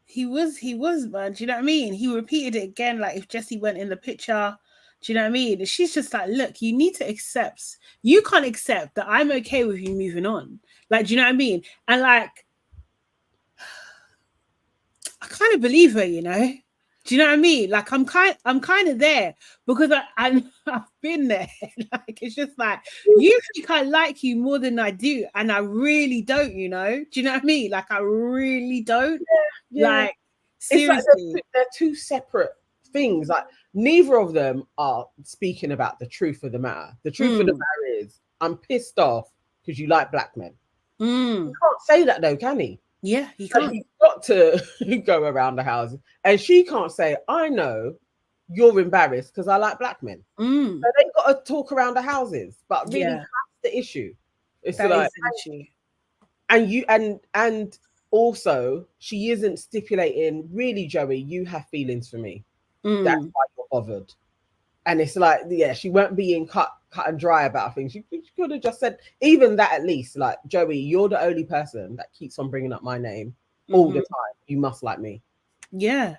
[SPEAKER 1] He was, man. Do you know what I mean? He repeated it again, like if Jessie went in the picture. Do you know what I mean? And she's just like, look, you need to accept. You can't accept that I'm okay with you moving on. Like, do you know what I mean? And like, I kind of believe her, you know. Do you know what I mean? Like, I'm kind of there because I've been there. Like, it's just like, you think I like you more than I do, and I really don't, you know? Do you know what I mean? Like, I really don't. Yeah. Like, seriously.
[SPEAKER 2] Like they're two separate things. Like, neither of them are speaking about the truth of the matter. The truth of the matter is, I'm pissed off because you like black men. He can't say that though, can he?
[SPEAKER 1] Yeah, he can't.
[SPEAKER 2] He's got to go around the house, and she can't say, I know you're embarrassed because I like black men. So they've got to talk around the houses. But really, that's the issue. It's
[SPEAKER 1] that
[SPEAKER 2] like,
[SPEAKER 1] is the issue.
[SPEAKER 2] And you and also she isn't stipulating, really, Joey, you have feelings for me. That's why you're bothered. And it's like, yeah, she weren't being cut and dry about things. She could have just said, even that at least, like, Joey, you're the only person that keeps on bringing up my name all the time. You must like me.
[SPEAKER 1] Yeah.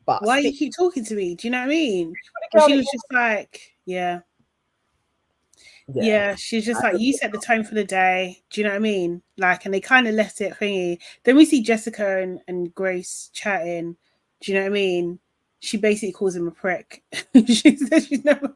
[SPEAKER 2] But
[SPEAKER 1] why you keep talking to me? Do you know what I mean? She was just like, yeah, she's just like, you set the tone for the day. Do you know what I mean? Like, and they kind of left it thingy. Then we see Jessica and Grace chatting. Do you know what I mean? She basically calls him a prick. She says she's never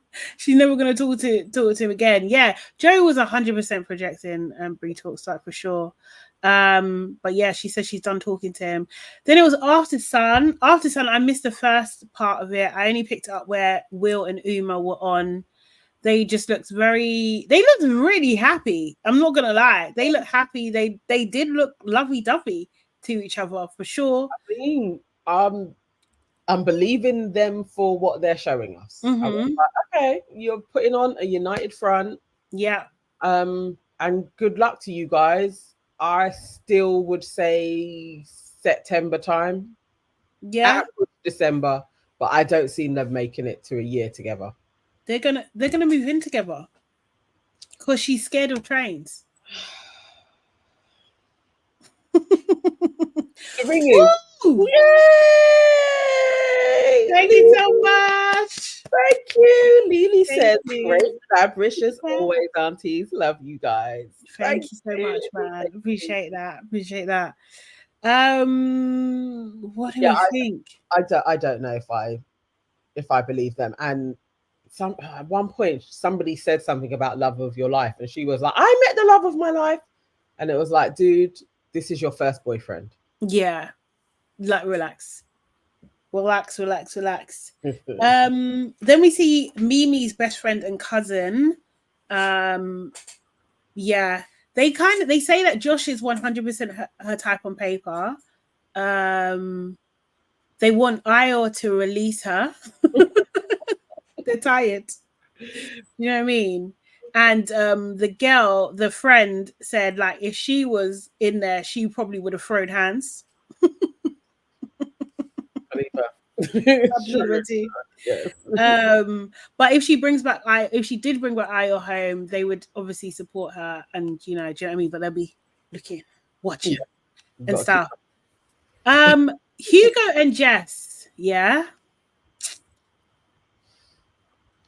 [SPEAKER 1] going to talk to him again. Yeah, Joe was 100% projecting Bree Talks like for sure. But yeah, she says she's done talking to him. Then it was After Sun. After Sun, I missed the first part of it. I only picked up where Will and Uma were on. They just looked really happy. I'm not gonna lie. They look happy. They did look lovey-dovey to each other for sure.
[SPEAKER 2] I mean, I'm believing them for what they're showing us. I was like, okay, you're putting on a united front.
[SPEAKER 1] Yeah.
[SPEAKER 2] And good luck to you guys. I still would say September time.
[SPEAKER 1] Yeah.
[SPEAKER 2] December, but I don't see them making it to a year together.
[SPEAKER 1] They're gonna move in together because she's scared of trains.
[SPEAKER 2] Ringing. Yay!
[SPEAKER 1] Thank you so much.
[SPEAKER 2] Thank you. Lily says, great LABRISH as always, aunties. Love you guys.
[SPEAKER 1] Thank you so much, man. Appreciate that. What do you think?
[SPEAKER 2] I don't know if I believe them. And at one point somebody said something about love of your life, and she was like, I met the love of my life. And it was like, dude, this is your first boyfriend.
[SPEAKER 1] Yeah. Like, relax. Then we see Mimi's best friend and cousin. Yeah. They say that Josh is 100% her type on paper. They want Ayo to release her. They're tired. You know what I mean? And the friend said, like, if she was in there, she probably would have thrown hands. Yes. But if she did bring back Ayo home, they would obviously support her, and do you know what I mean? But they'll be watching and stuff. Hugo and Jess, yeah.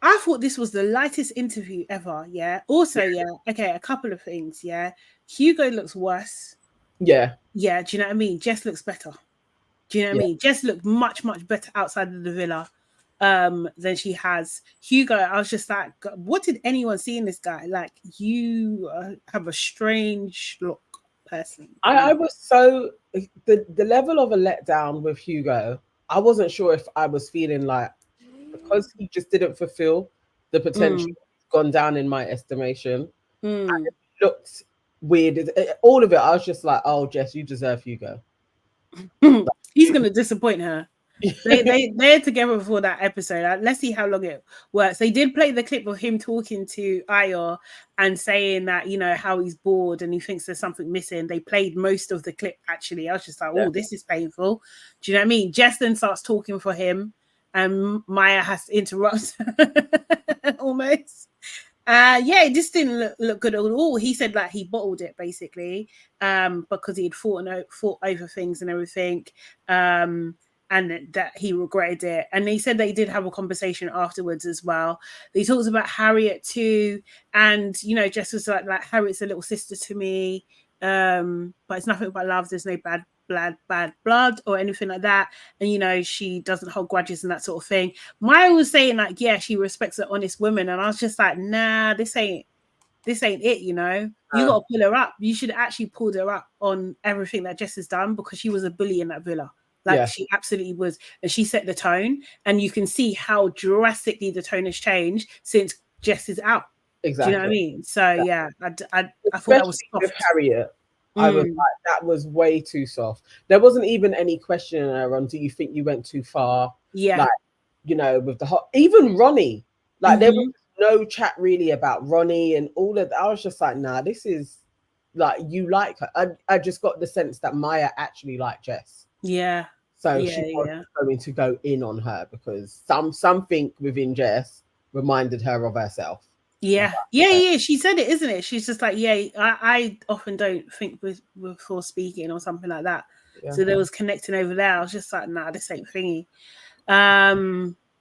[SPEAKER 1] I thought this was the lightest interview ever. Yeah. Also, yeah. Okay, a couple of things. Yeah. Hugo looks worse.
[SPEAKER 2] Yeah.
[SPEAKER 1] Yeah. Do you know what I mean? Jess looks better. Do you know what I mean? Jess looked much, much better outside of the villa than she has. Hugo, I was just like, what did anyone see in this guy? Like, you have a strange look, person.
[SPEAKER 2] I was so the level of a letdown with Hugo. I wasn't sure if I was feeling like, because he just didn't fulfill the potential, gone down in my estimation. And it looked weird. All of it, I was just like, oh, Jess, you deserve Hugo.
[SPEAKER 1] He's going to disappoint her. They're together for that episode. Let's see how long it works. They did play the clip of him talking to Ayo and saying that, you know, how he's bored and he thinks there's something missing. They played most of the clip, actually. I was just like, oh, this is painful. Do you know what I mean? Jess then starts talking for him and Maya has to interrupt almost. Yeah, it just didn't look good at all. He said that he bottled it basically, because he had fought over things and everything, and that he regretted it. And he said they did have a conversation afterwards as well. He talks about Harriet too, and you know, Jess was like Harriet's a little sister to me, but it's nothing but love. There's no bad blood or anything like that, and you know, she doesn't hold grudges and that sort of thing. Maya was saying like, yeah, she respects an honest woman, and I was just like, nah, this ain't it, you know. You got to pull her up. You should actually pull her up on everything that Jess has done, because she was a bully in that villa. Like, she absolutely was, and she set the tone, and you can see how drastically the tone has changed since Jess is out.
[SPEAKER 2] Exactly.
[SPEAKER 1] Do you know what I mean? So yeah, I thought that was soft.
[SPEAKER 2] With Harriet, I was like, that was way too soft. There wasn't even any question on, do you think you went too far?
[SPEAKER 1] Yeah.
[SPEAKER 2] Like, you know, with the even Ronnie, like there was no chat really about Ronnie and all of that. I was just like, nah, this is like, you like her. I just got the sense that Maya actually liked Jess.
[SPEAKER 1] Yeah.
[SPEAKER 2] So she was going to go in on her because something within Jess reminded her of herself.
[SPEAKER 1] Yeah. She said it, isn't it? She's just like, I often don't think before speaking or something like that. Yeah. So there was connecting over there. I was just like, nah, this ain't thingy.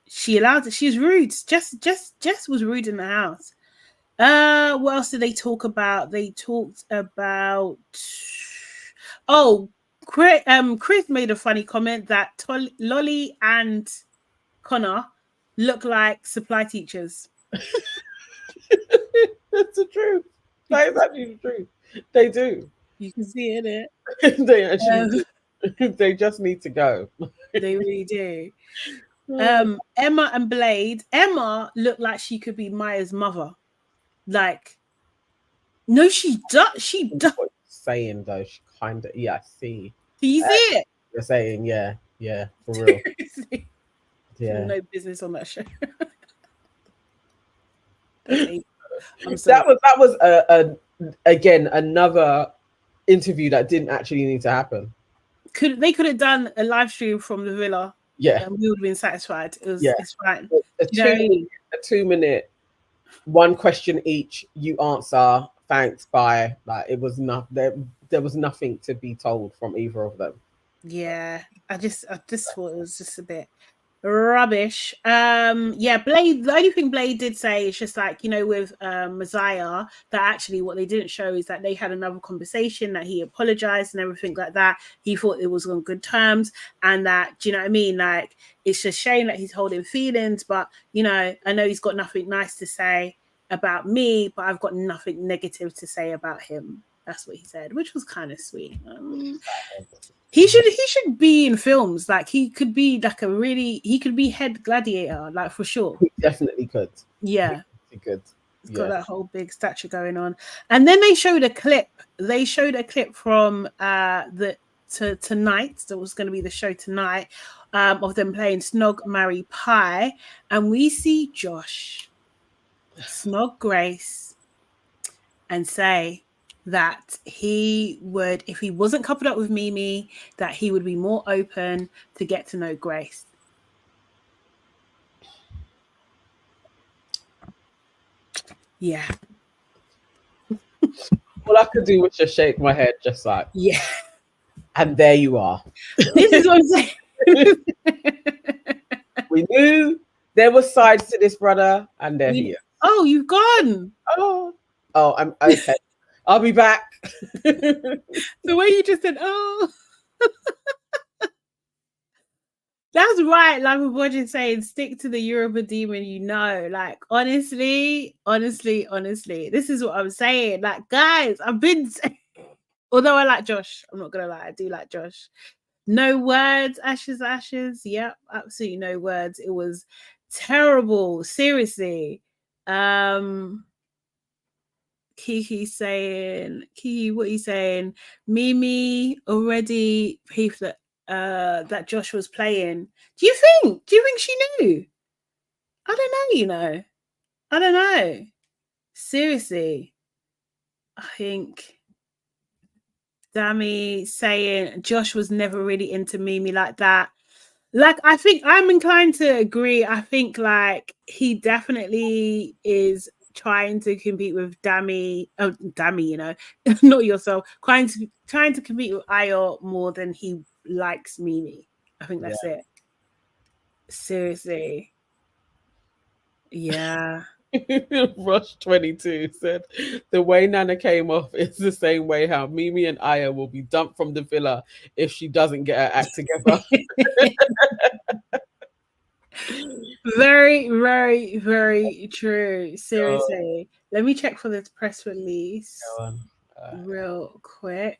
[SPEAKER 1] She allowed it. She was rude. Jess was rude in the house. What else did they talk about? They talked about Chris made a funny comment that Lolly and Connor look like supply teachers.
[SPEAKER 2] That's the truth. That is actually the truth. They do.
[SPEAKER 1] You can see it, innit?
[SPEAKER 2] They actually do. They just need to go.
[SPEAKER 1] They really do. Emma and Blade. Emma looked like she could be Maya's mother. Like, no, she does. She does.
[SPEAKER 2] What you're saying though, she kind of, I see.
[SPEAKER 1] Do you see it?
[SPEAKER 2] You're saying, yeah, for real. Yeah.
[SPEAKER 1] No business on that show.
[SPEAKER 2] That was again another interview that didn't actually need to happen.
[SPEAKER 1] They could have done a live stream from the villa.
[SPEAKER 2] Yeah,
[SPEAKER 1] and we would have been satisfied. It's fine.
[SPEAKER 2] A 2-minute, one question each. You answer. Thanks. Bye. Like, it was not there. There was nothing to be told from either of them.
[SPEAKER 1] Yeah, I just thought it was just a bit rubbish. Blade, the only thing Blade did say is just like, you know, with Messiah, that actually what they didn't show is that they had another conversation, that he apologized and everything like that. He thought it was on good terms, and that, do you know what I mean, like, it's just shame that he's holding feelings, but you know, I know he's got nothing nice to say about me, but I've got nothing negative to say about him. That's what he said, which was kind of sweet. He should be in films. Like, he could be like he could be head gladiator, like, for sure.
[SPEAKER 2] He definitely could.
[SPEAKER 1] Yeah.
[SPEAKER 2] He could.
[SPEAKER 1] He's got that whole big stature going on. And then they showed a clip. They showed a clip from tonight. That was going to be the show tonight, of them playing Snog, Marry, Pie. And we see Josh snog Grace and say that he would, if he wasn't coupled up with Mimi, that he would be more open to get to know Grace. Yeah.
[SPEAKER 2] All I could do was just shake my head, just like,
[SPEAKER 1] yeah.
[SPEAKER 2] And there you are.
[SPEAKER 1] This is what I'm saying.
[SPEAKER 2] We knew There were sides to this, brother, and they're here.
[SPEAKER 1] Oh, you've gone.
[SPEAKER 2] Oh, I'm okay. I'll be back.
[SPEAKER 1] The way you just said, oh. That's right. Like what you're saying, stick to the Yoruba demon, Like, honestly, this is what I'm saying. Like, guys, although I like Josh, I'm not gonna lie, I do like Josh. No words, ashes, ashes. Yep, absolutely no words. It was terrible. Seriously. Kiki, what are you saying? Mimi already briefed that Josh was playing. Do you think she knew? I don't know, I don't know. Seriously. I think Dammy saying Josh was never really into Mimi like that. Like, I think I'm inclined to agree. I think like he definitely is trying to compete with Dammy, not yourself, trying to compete with Ayo more than he likes Mimi. I think that's it. Seriously. Yeah.
[SPEAKER 2] Rush 22 said the way Nana came off is the same way how Mimi and Aya will be dumped from the villa if she doesn't get her act together.
[SPEAKER 1] Very, very, very true. Seriously. Let me check for this press release real quick.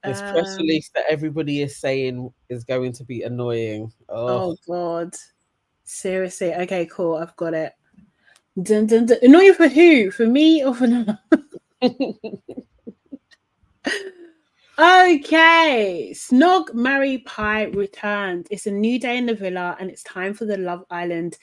[SPEAKER 2] This press release that everybody is saying is going to be annoying.
[SPEAKER 1] Oh God. Seriously. Okay, cool. I've got it. Dun, dun, dun. Annoying for who? For me or for Nana? Okay, Snog Marry Pie returned. It's a new day in the villa, and it's time for the Love Island,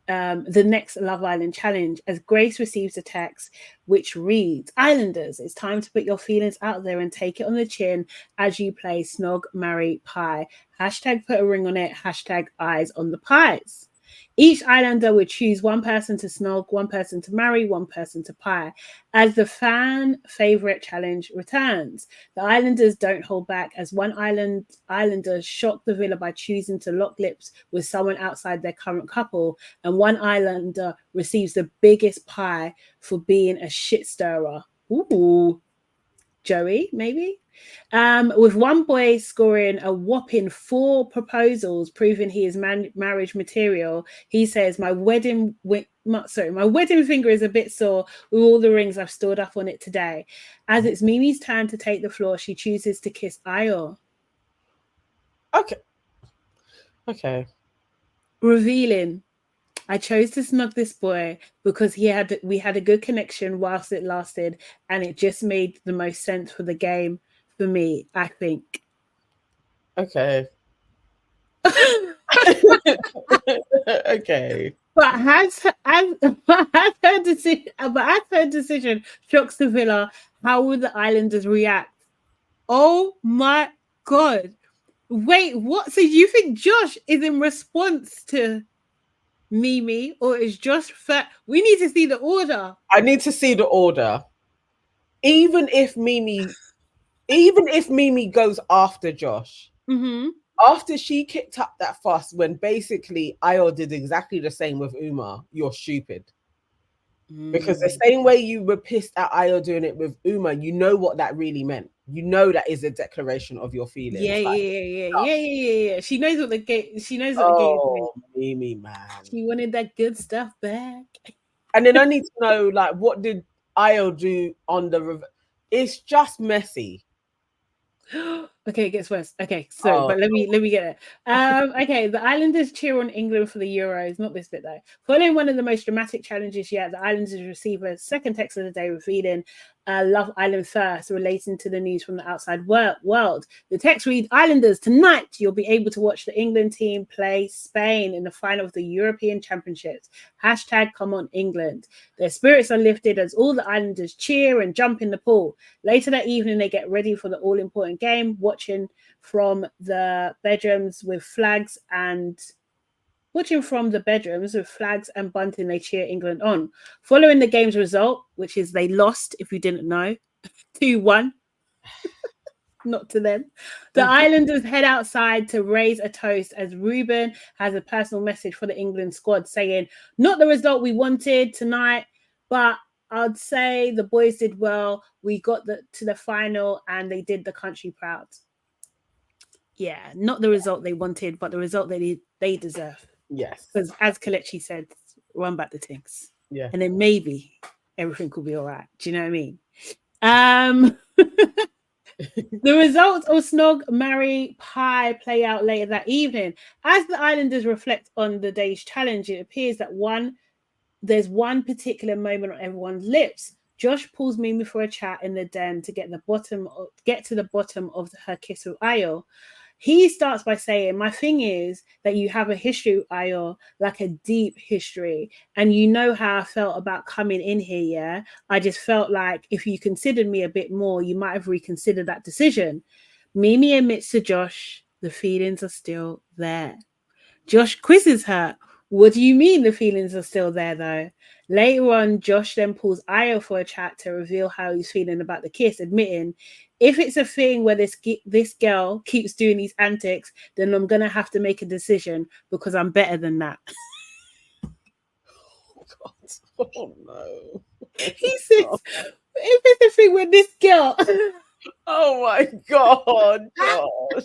[SPEAKER 1] the next Love Island challenge. As Grace receives a text which reads, "Islanders, it's time to put your feelings out there and take it on the chin as you play Snog Marry Pie. Hashtag put a ring on it. Hashtag eyes on the pies." Each islander would choose one person to snog, one person to marry, one person to pie. As the fan favorite challenge returns, the islanders don't hold back as one islander shocked the villa by choosing to lock lips with someone outside their current couple, and one islander receives the biggest pie for being a shit stirrer. Ooh, Joey, maybe? With one boy scoring a whopping 4 proposals, proving he is marriage material. He says, my wedding finger is a bit sore with all the rings I've stored up on it today. As it's Mimi's turn to take the floor, she chooses to kiss Ayo.
[SPEAKER 2] Okay.
[SPEAKER 1] Revealing, I chose to snog this boy because we had a good connection whilst it lasted, and it just made the most sense for the game for me, I think.
[SPEAKER 2] Okay. Okay.
[SPEAKER 1] But has her decision shocks the villa, how will the islanders react? Oh my God. Wait, what? So you think Josh is in response to Mimi, or is Josh fat? We need to see the order.
[SPEAKER 2] I need to see the order. Even if Mimi goes after Josh, after she kicked up that fuss when basically Ayo did exactly the same with Uma, you're stupid. Because the same way you were pissed at Ayo doing it with Uma, you know what that really meant. You know that is a declaration of your feelings.
[SPEAKER 1] Yeah. She knows what the game. She knows what
[SPEAKER 2] the
[SPEAKER 1] game is.
[SPEAKER 2] Mimi, man.
[SPEAKER 1] She wanted that good stuff back.
[SPEAKER 2] And then I need to know, like, what did Ayo do on the? It's just messy.
[SPEAKER 1] Okay, it gets worse. Okay, so but let me get it. Okay, the Islanders cheer on England for the Euros. Not this bit though. Following one of the most dramatic challenges yet, the Islanders receive a second text of the day revealing Love Island first, relating to the news from the outside world. The text reads, "Islanders, tonight you'll be able to watch the England team play Spain in the final of the European Championships. Hashtag come on England." Their spirits are lifted as all the Islanders cheer and jump in the pool. Later that evening, they get ready for the all-important game, watching from the bedrooms with flags and bunting, they cheer England on. Following the game's result, which is they lost, if you didn't know, 2-1. not to them. The Islanders head outside to raise a toast as Ruben has a personal message for the England squad saying, not the result we wanted tonight, but I'd say the boys did well. We got to the final and they did the country proud. Yeah, not the result they wanted, but the result they deserve.
[SPEAKER 2] Yes.
[SPEAKER 1] Because as Kelechi said, run back the things.
[SPEAKER 2] Yeah.
[SPEAKER 1] And then maybe everything could be all right. Do you know what I mean? The results of Snog, Marry, Pie play out later that evening. As the Islanders reflect on the day's challenge, it appears that there's one particular moment on everyone's lips. Josh pulls Mimi for a chat in the den to get to the bottom of her kiss with Ayo. He starts by saying, my thing is that you have a history with Ayo, like a deep history. And you know how I felt about coming in here, yeah? I just felt like if you considered me a bit more, you might have reconsidered that decision. Mimi admits to Josh the feelings are still there. Josh quizzes her. What do you mean the feelings are still there, though? Later on, Josh then pulls Ayo for a chat to reveal how he's feeling about the kiss, admitting, if it's a thing where this girl keeps doing these antics, then I'm going to have to make a decision because I'm better than that.
[SPEAKER 2] Oh, God. Oh, no.
[SPEAKER 1] He says, if it's a thing where this girl...
[SPEAKER 2] Oh my God, gosh.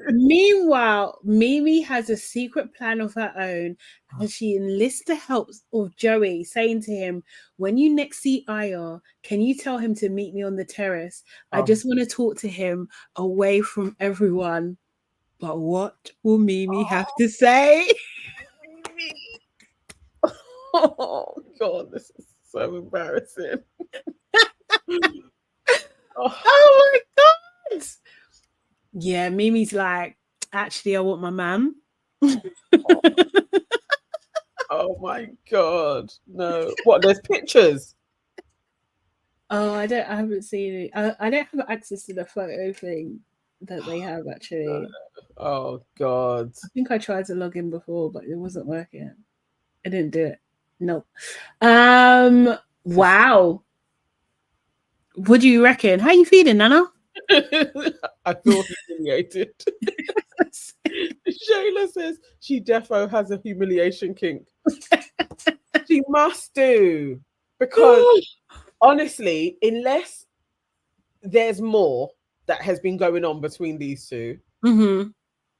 [SPEAKER 1] Meanwhile, Mimi has a secret plan of her own and she enlists the help of Joey, saying to him, when you next see Ayo, can you tell him to meet me on the terrace? I just want to talk to him away from everyone. But what will Mimi have to say?
[SPEAKER 2] Oh, God, this is so embarrassing.
[SPEAKER 1] Oh my God. Yeah, Mimi's like, actually, I want my man.
[SPEAKER 2] Oh my God. No. What, there's pictures?
[SPEAKER 1] Oh, I haven't seen it. I don't have access to the photo thing that they have actually.
[SPEAKER 2] Oh God.
[SPEAKER 1] I think I tried to log in before, but it wasn't working. I didn't do it. Nope. Wow. What do you reckon? How you feeling, Nana?
[SPEAKER 2] I feel humiliated. Shayla says she defo has a humiliation kink. She must do. Because honestly, unless there's more that has been going on between these two,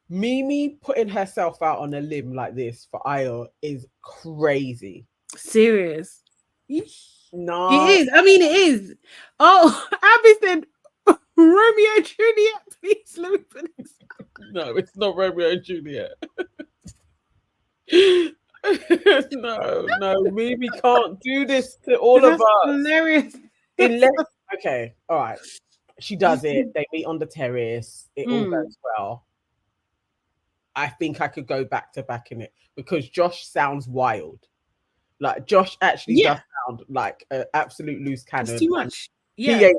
[SPEAKER 2] Mimi putting herself out on a limb like this for Ayo is crazy.
[SPEAKER 1] Serious.
[SPEAKER 2] No.
[SPEAKER 1] It is. I mean, it is. Oh, Abby said, Romeo and Juliet, please let me put this.
[SPEAKER 2] No, it's not Romeo and Juliet. no, Mimi can't do this to all of us.
[SPEAKER 1] Hilarious.
[SPEAKER 2] Unless, okay, all right. She does it. They meet on the terrace. It all goes well. I think I could go back to back in it because Josh sounds wild. Like Josh actually does sound like an absolute loose cannon.
[SPEAKER 1] It's too much. Yeah.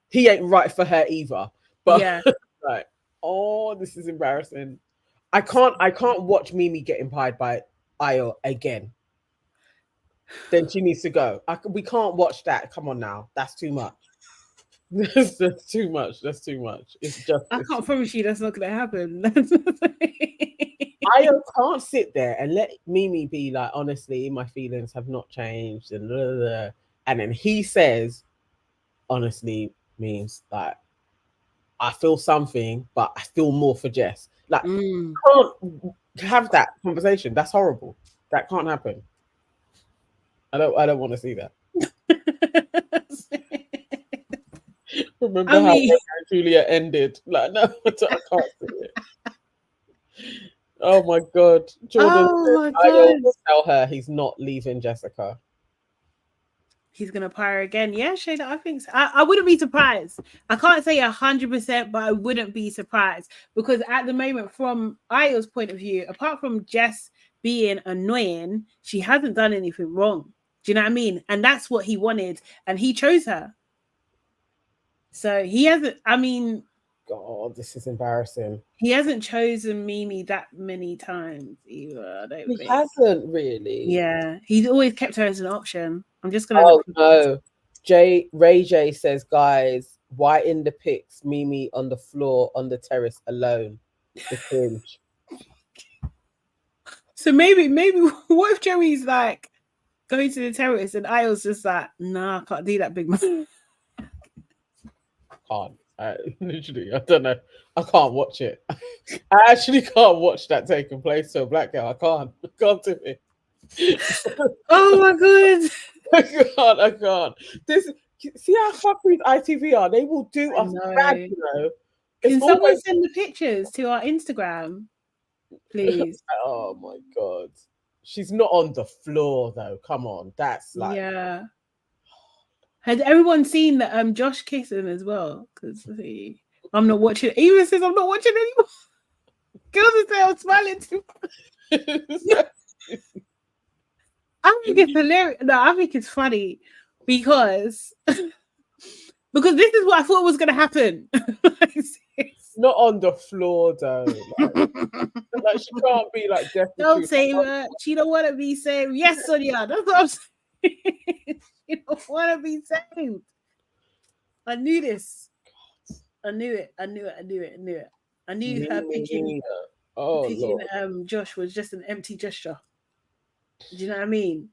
[SPEAKER 2] He ain't right for her either. But
[SPEAKER 1] yeah.
[SPEAKER 2] like, oh, this is embarrassing. I can't watch Mimi getting pied by Ayo again. Then she needs to go. We can't watch that. Come on now. That's too much. That's too much. That's too much. It's just.
[SPEAKER 1] I can't promise you that's not going to happen.
[SPEAKER 2] I can't sit there and let Mimi be like, honestly, my feelings have not changed, and blah, blah, blah. And then he says, honestly, means like I feel something, but I feel more for Jess. Like, can't have that conversation. That's horrible. That can't happen. I don't want to see that. Remember how Julia ended? Like, no, I can't see it. Oh my God, Jordan! I always tell her he's not leaving Jessica.
[SPEAKER 1] He's gonna pyre again. Yeah, Shayla, I think so. I wouldn't be surprised. I can't say 100%, but I wouldn't be surprised because at the moment, from Ayo's point of view, apart from Jess being annoying, she hasn't done anything wrong. Do you know what I mean? And that's what he wanted, and he chose her. So he hasn't. I mean,
[SPEAKER 2] God, this is embarrassing.
[SPEAKER 1] He hasn't chosen Mimi that many times either. I don't
[SPEAKER 2] think. Hasn't really.
[SPEAKER 1] Yeah, he's always kept her as an option. I'm just gonna.
[SPEAKER 2] Oh no, Ray J says, guys, Why in the pics, Mimi on the floor on the terrace alone? The cringe.
[SPEAKER 1] So maybe what if Joey's like going to the terrace and Ayo's just like, nah, I can't do that, big man.
[SPEAKER 2] Can't. Literally, I don't know. I can't watch it. I actually can't watch that taking place. So Black Girl, I can't do it.
[SPEAKER 1] Oh my god.
[SPEAKER 2] I can't. This see how fucking ITV are. They will do
[SPEAKER 1] I
[SPEAKER 2] us bad,
[SPEAKER 1] know.
[SPEAKER 2] you know. It's
[SPEAKER 1] Can someone
[SPEAKER 2] always
[SPEAKER 1] send the pictures to our Instagram, please?
[SPEAKER 2] oh my god. She's not on the floor though. Come on. That's like
[SPEAKER 1] Yeah. Has everyone seen that Josh kissing as well? Because I'm not watching. Even says I'm not watching anymore. Girls are saying I'm smiling too. I think it's hilarious. No, I think it's funny because this is what I thought was going to happen.
[SPEAKER 2] not on the floor though. Like she can't be like destitute.
[SPEAKER 1] Don't say that. She don't want to be saved. Yes, Sonia. That's what I'm saying. She don't want to be saved. I knew this. I knew it. I knew her picking Josh was just an empty gesture. Do you know what I mean?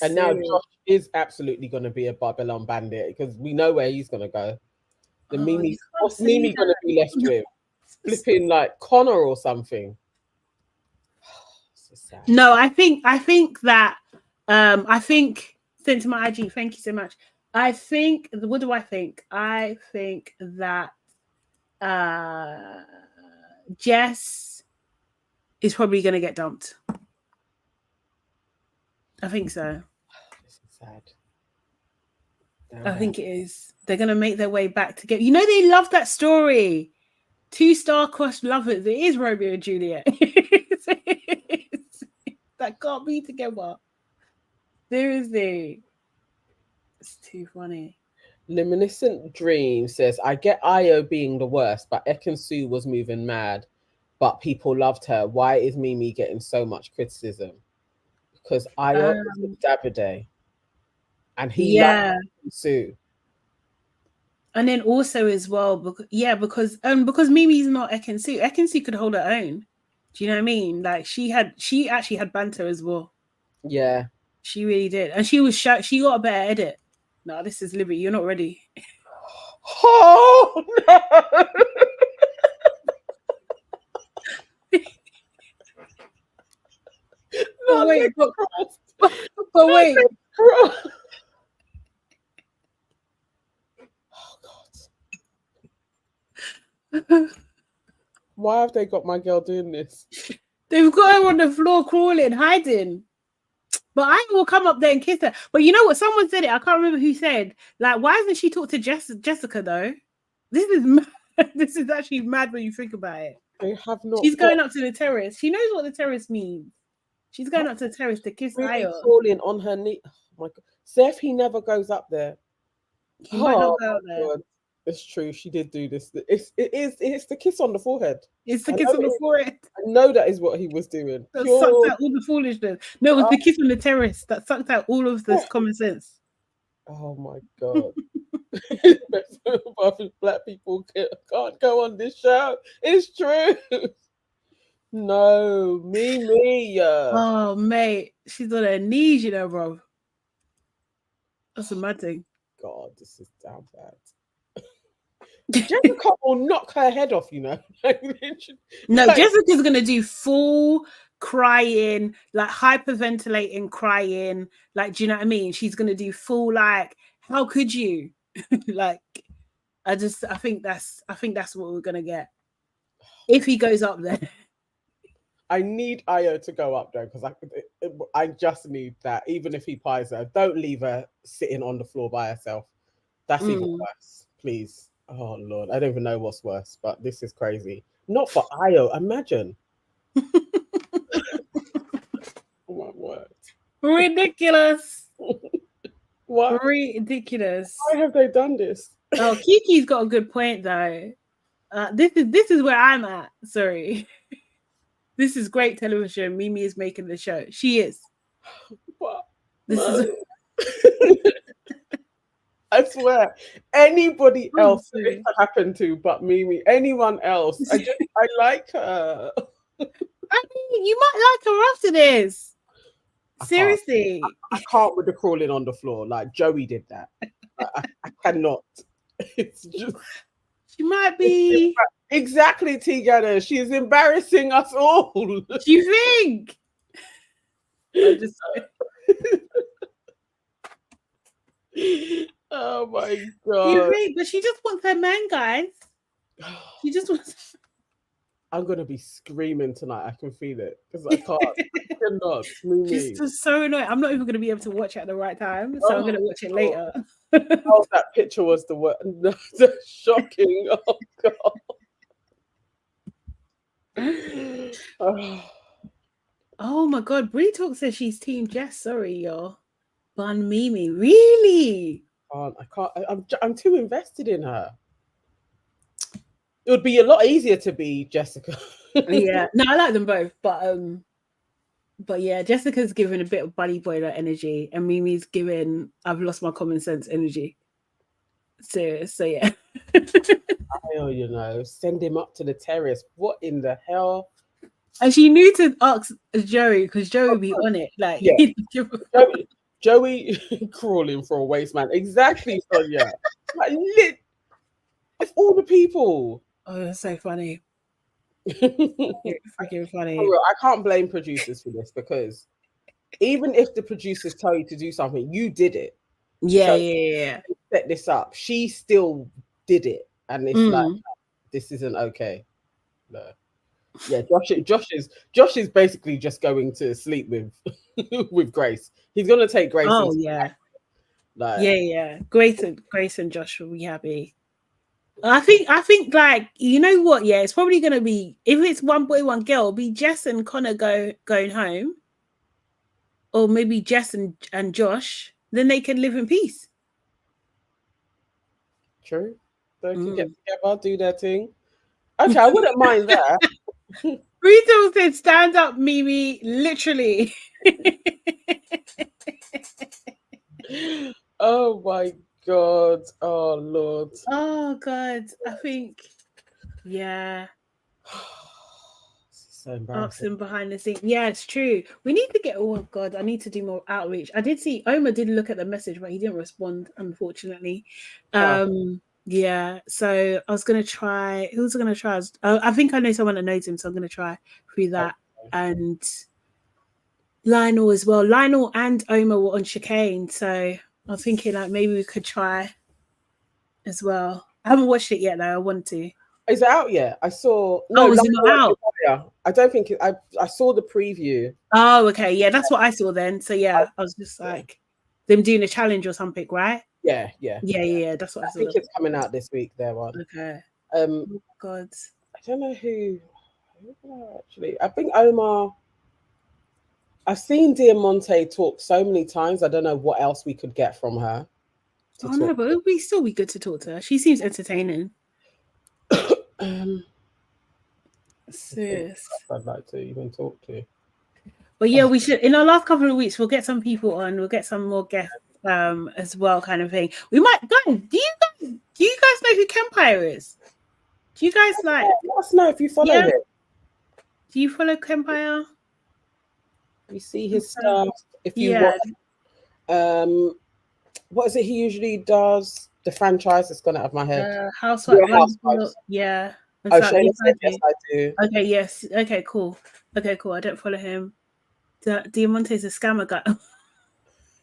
[SPEAKER 2] And now Josh is absolutely going to be a Babylon bandit because we know where he's going to go. The Mimi, what's Mimi going to be left with? Flipping like Connor or something. So
[SPEAKER 1] no, I think that I think sent to my IG. Thank you so much. I think what do I think? I think that Jess is probably going to get dumped. I think so.
[SPEAKER 2] This is sad.
[SPEAKER 1] I think it is. They're going to make their way back together. You know, they love that story. 2 star-crossed lovers. It is Romeo and Juliet. That can't be together. Seriously. It's too funny.
[SPEAKER 2] Luminescent Dream says, I get Io being the worst, but Ekin-Su was moving mad, but people loved her. Why is Mimi getting so much criticism? Because Io is with Davide. And he loves Ekin-Su.
[SPEAKER 1] And then also as well, because Mimi's not Ekin-Su. Ekin-Su could hold her own. Do you know what I mean? Like she actually had banter as well.
[SPEAKER 2] Yeah.
[SPEAKER 1] She really did. And she got a better edit. No, this is Libby. You're not ready.
[SPEAKER 2] Oh no.
[SPEAKER 1] But wait.
[SPEAKER 2] Why have they got my girl doing this?
[SPEAKER 1] They've got her on the floor crawling, hiding. But I will come up there and kiss her. But you know what? Someone said it. I can't remember who said. Like, why hasn't she talked to Jessica though? This is mad. This is actually mad when you think about it.
[SPEAKER 2] They have not.
[SPEAKER 1] She's going up to the terrace. She knows what the terrace means. She's going up to the terrace to kiss
[SPEAKER 2] really
[SPEAKER 1] Io.
[SPEAKER 2] Falling on her knee. Oh my god. Seth, he never goes up there.
[SPEAKER 1] He might not go up there.
[SPEAKER 2] God. It's true. She did do this. It's the kiss on the forehead.
[SPEAKER 1] It's the kiss on the forehead.
[SPEAKER 2] I know that is what he was doing.
[SPEAKER 1] That sucked out all the foolishness. No, it was the kiss on the terrace that sucked out all of this common sense.
[SPEAKER 2] Oh my god. Black people can't go on this show. It's true. No, Mimi.
[SPEAKER 1] Oh, mate. She's on her knees, you know, bro. That's a mad thing.
[SPEAKER 2] God, this is down bad. Jessica will knock her head off, you know.
[SPEAKER 1] No, Jessica's gonna do full crying, like hyperventilating, crying. Like, do you know what I mean? She's gonna do full like, how could you? Like, I think that's what we're gonna get if he goes up there.
[SPEAKER 2] I need Io to go up there because I just need that. Even if he pies her, don't leave her sitting on the floor by herself. That's even worse. Please. Oh Lord, I don't even know what's worse, but this is crazy. Not for Io. Imagine. What word?
[SPEAKER 1] Ridiculous.
[SPEAKER 2] What?
[SPEAKER 1] Ridiculous.
[SPEAKER 2] Why have they done this?
[SPEAKER 1] Oh, Kiki's got a good point though. This is where I'm at. Sorry. This is great television. Mimi is making the show. She is.
[SPEAKER 2] What?
[SPEAKER 1] This is
[SPEAKER 2] I swear, anybody
[SPEAKER 1] Oh,
[SPEAKER 2] else that this happened to but Mimi, anyone else, I like her.
[SPEAKER 1] I mean, you might like her after this.
[SPEAKER 2] I can't.
[SPEAKER 1] Seriously.
[SPEAKER 2] I can't with the crawling on the floor. Like Joey did that. I cannot. It's just
[SPEAKER 1] She might be.
[SPEAKER 2] exactly, Tigana. She is embarrassing us all.
[SPEAKER 1] Do you think? I just.
[SPEAKER 2] Oh my
[SPEAKER 1] Do you
[SPEAKER 2] god.
[SPEAKER 1] think? But she just wants her man, guys. She just wants.
[SPEAKER 2] I'm gonna be screaming tonight. I can feel it because I can't. I cannot. Mimi.
[SPEAKER 1] She's so annoying. I'm not even going to be able to watch it at the right time, so I'm going to watch it later.
[SPEAKER 2] Oh, that picture was the word. The shocking. Oh god.
[SPEAKER 1] Oh my god, Brie Talk says she's Team Jess. Sorry, y'all. Bun Mimi, really?
[SPEAKER 2] I can't. I'm too invested in her. It would be a lot easier to be Jessica.
[SPEAKER 1] Yeah, no, I like them both, but yeah, Jessica's giving a bit of bunny boiler energy, and Mimi's giving I've lost my common sense energy. So yeah.
[SPEAKER 2] You know, send him up to the terrace. What in the hell?
[SPEAKER 1] And she knew to ask Joey because Joey would be on it. Like,
[SPEAKER 2] yeah. Joey crawling for a waste man. Exactly, Sonia. Like, of all the people.
[SPEAKER 1] Oh, that's so funny. It's freaking funny.
[SPEAKER 2] I can't blame producers for this because even if the producers tell you to do something, you did it.
[SPEAKER 1] Yeah, yeah.
[SPEAKER 2] Set this up. She still did it, and it's like this isn't okay. No. Yeah, Josh is basically just going to sleep with with Grace. He's gonna take Grace.
[SPEAKER 1] Oh yeah, yeah. Grace and Josh will be happy. I think like you know what? Yeah, it's probably gonna be if it's one boy, one girl. It'll be Jess and Connor going home, or maybe Jess and
[SPEAKER 2] Mm.
[SPEAKER 1] Josh. Then they can live in peace.
[SPEAKER 2] True. They can get together, do their thing. Okay, I wouldn't mind that.
[SPEAKER 1] Rita said, "Stand up, Mimi." Literally.
[SPEAKER 2] Oh my god! Oh Lord!
[SPEAKER 1] Oh god! I think, yeah.
[SPEAKER 2] So embarrassing.
[SPEAKER 1] Asking behind the scenes. Yeah, it's true. We need to get. Oh god, I need to do more outreach. I did see Omar did look at the message, but he didn't respond, unfortunately. Yeah. So I was gonna try. Who's gonna try? I think I know someone that knows him, so I'm gonna try through that. Okay. And Lionel as well. Lionel and Omar were on Chicane, so I'm thinking like maybe we could try as well. I haven't watched it yet though. I want to.
[SPEAKER 2] Is it out yet? I saw.
[SPEAKER 1] No, is it not out?
[SPEAKER 2] I don't think it. I saw the preview.
[SPEAKER 1] Oh, okay. Yeah, that's what I saw then. So yeah, I was just like them doing a challenge or something, right?
[SPEAKER 2] Yeah.
[SPEAKER 1] That's what I saw.
[SPEAKER 2] I think it's coming out this week. There one.
[SPEAKER 1] Okay.
[SPEAKER 2] Oh
[SPEAKER 1] God.
[SPEAKER 2] I don't know who actually. I think Omar. I've seen Diamante talk so many times. I don't know what else we could get from her.
[SPEAKER 1] No, but it would still be good to talk to her. She seems entertaining. Sis.
[SPEAKER 2] I'd like to even talk to.
[SPEAKER 1] But yeah, we should. In our last couple of weeks, we'll get some people on. We'll get some more guests as well, kind of thing. We might go. Do you guys know who Kempire is? Do you guys like?
[SPEAKER 2] Let us know if you follow him.
[SPEAKER 1] Do you follow Kempire?
[SPEAKER 2] You see his stuff. If you watch, what is it he usually does? The franchise that's gone out of my head.
[SPEAKER 1] Housewives. Yeah.
[SPEAKER 2] Oh, Shayla said, yes, I do.
[SPEAKER 1] Okay, yes. Okay, cool. I don't follow him. Diamante's a scammer guy.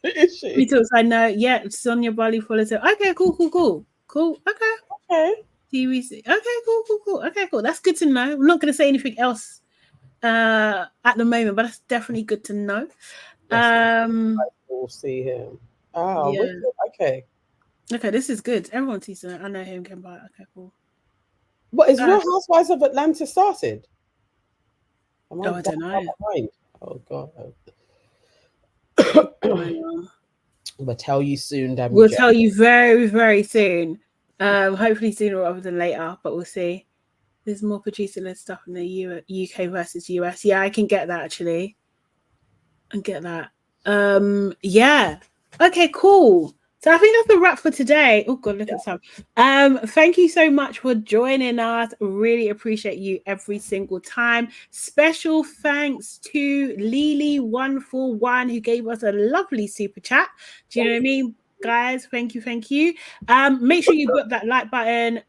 [SPEAKER 2] Is she?
[SPEAKER 1] He talks, I know. Yeah, Sonia Bali follows him. Okay, cool. Okay. TVC. Okay, cool. Okay, cool. That's good to know. I'm not going to say anything else at the moment, but that's definitely good to know.
[SPEAKER 2] We'll see him. Oh, yeah. Okay.
[SPEAKER 1] Okay, this is good. Everyone sees it. I know him. Can buy. Okay, cool.
[SPEAKER 2] What is Real Housewives of Atlanta started?
[SPEAKER 1] I don't know.
[SPEAKER 2] Oh God. We'll tell you soon, Dammy.
[SPEAKER 1] We'll tell you very, very soon. Hopefully sooner rather than later, but we'll see. There's more producer-led stuff in the UK versus US. Yeah, I can get that actually. Yeah. Okay, cool. So I think that's the wrap for today. Oh God, look at some. Thank you so much for joining us. Really appreciate you every single time. Special thanks to Lily141 who gave us a lovely super chat. Do you know what I mean? Guys, thank you, thank you. Make sure you put that like button,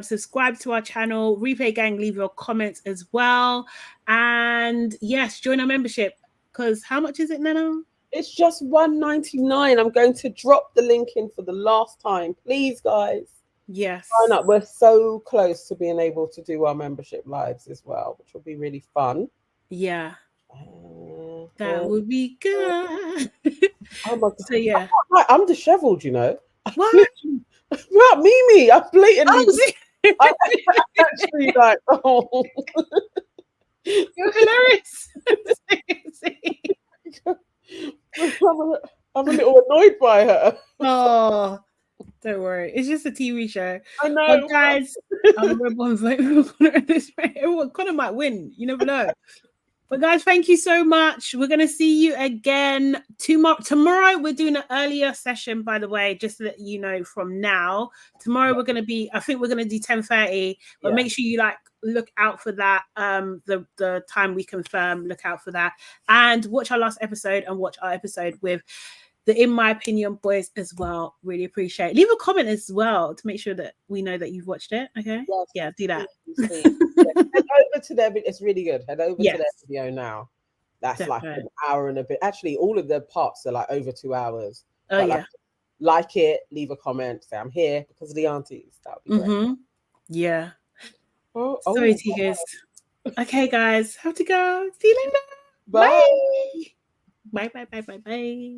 [SPEAKER 1] subscribe to our channel, Replay Gang, leave your comments as well. And yes, join our membership. Because how much is it, Nana?
[SPEAKER 2] It's just $1.99. I'm going to drop the link in for the last time. Please, guys.
[SPEAKER 1] Yes.
[SPEAKER 2] Sign up. We're so close to being able to do our membership lives as well, which will be really fun.
[SPEAKER 1] Yeah. That would be good.
[SPEAKER 2] Oh my God.
[SPEAKER 1] So yeah.
[SPEAKER 2] I'm disheveled, you know.
[SPEAKER 1] What?
[SPEAKER 2] Not Mimi. I blatantly.
[SPEAKER 1] Oh,
[SPEAKER 2] I actually like. Oh.
[SPEAKER 1] You're hilarious.
[SPEAKER 2] I'm a little annoyed by her.
[SPEAKER 1] Oh, don't worry. It's just a TV show.
[SPEAKER 2] I know.
[SPEAKER 1] But guys, everyone Connor might win. You never know. But guys, thank you so much. We're going to see you again tomorrow. Tomorrow, we're doing an earlier session, by the way, just to let you know from now. Tomorrow, we're going to be, I think we're going to do 10:30, but make sure you look out for that. The time we confirm, look out for that. And watch our last episode and watch our episode with the In My Opinion boys as well. Really appreciate it. Leave a comment as well to make sure that we know that you've watched it. Okay.
[SPEAKER 2] Yes,
[SPEAKER 1] yeah, do that.
[SPEAKER 2] Head over to their, it's really good. Head over to their video now. That's
[SPEAKER 1] Definitely.
[SPEAKER 2] like an hour and a bit. Actually, all of the parts are like over 2 hours.
[SPEAKER 1] Oh, yeah.
[SPEAKER 2] Like it, leave a comment, say I'm here because of the aunties. That would be great.
[SPEAKER 1] Yeah.
[SPEAKER 2] Sorry,
[SPEAKER 1] teachers. Okay, guys, have to go. See you later.
[SPEAKER 2] Bye.
[SPEAKER 1] Bye. Bye. Bye. Bye. Bye. Bye.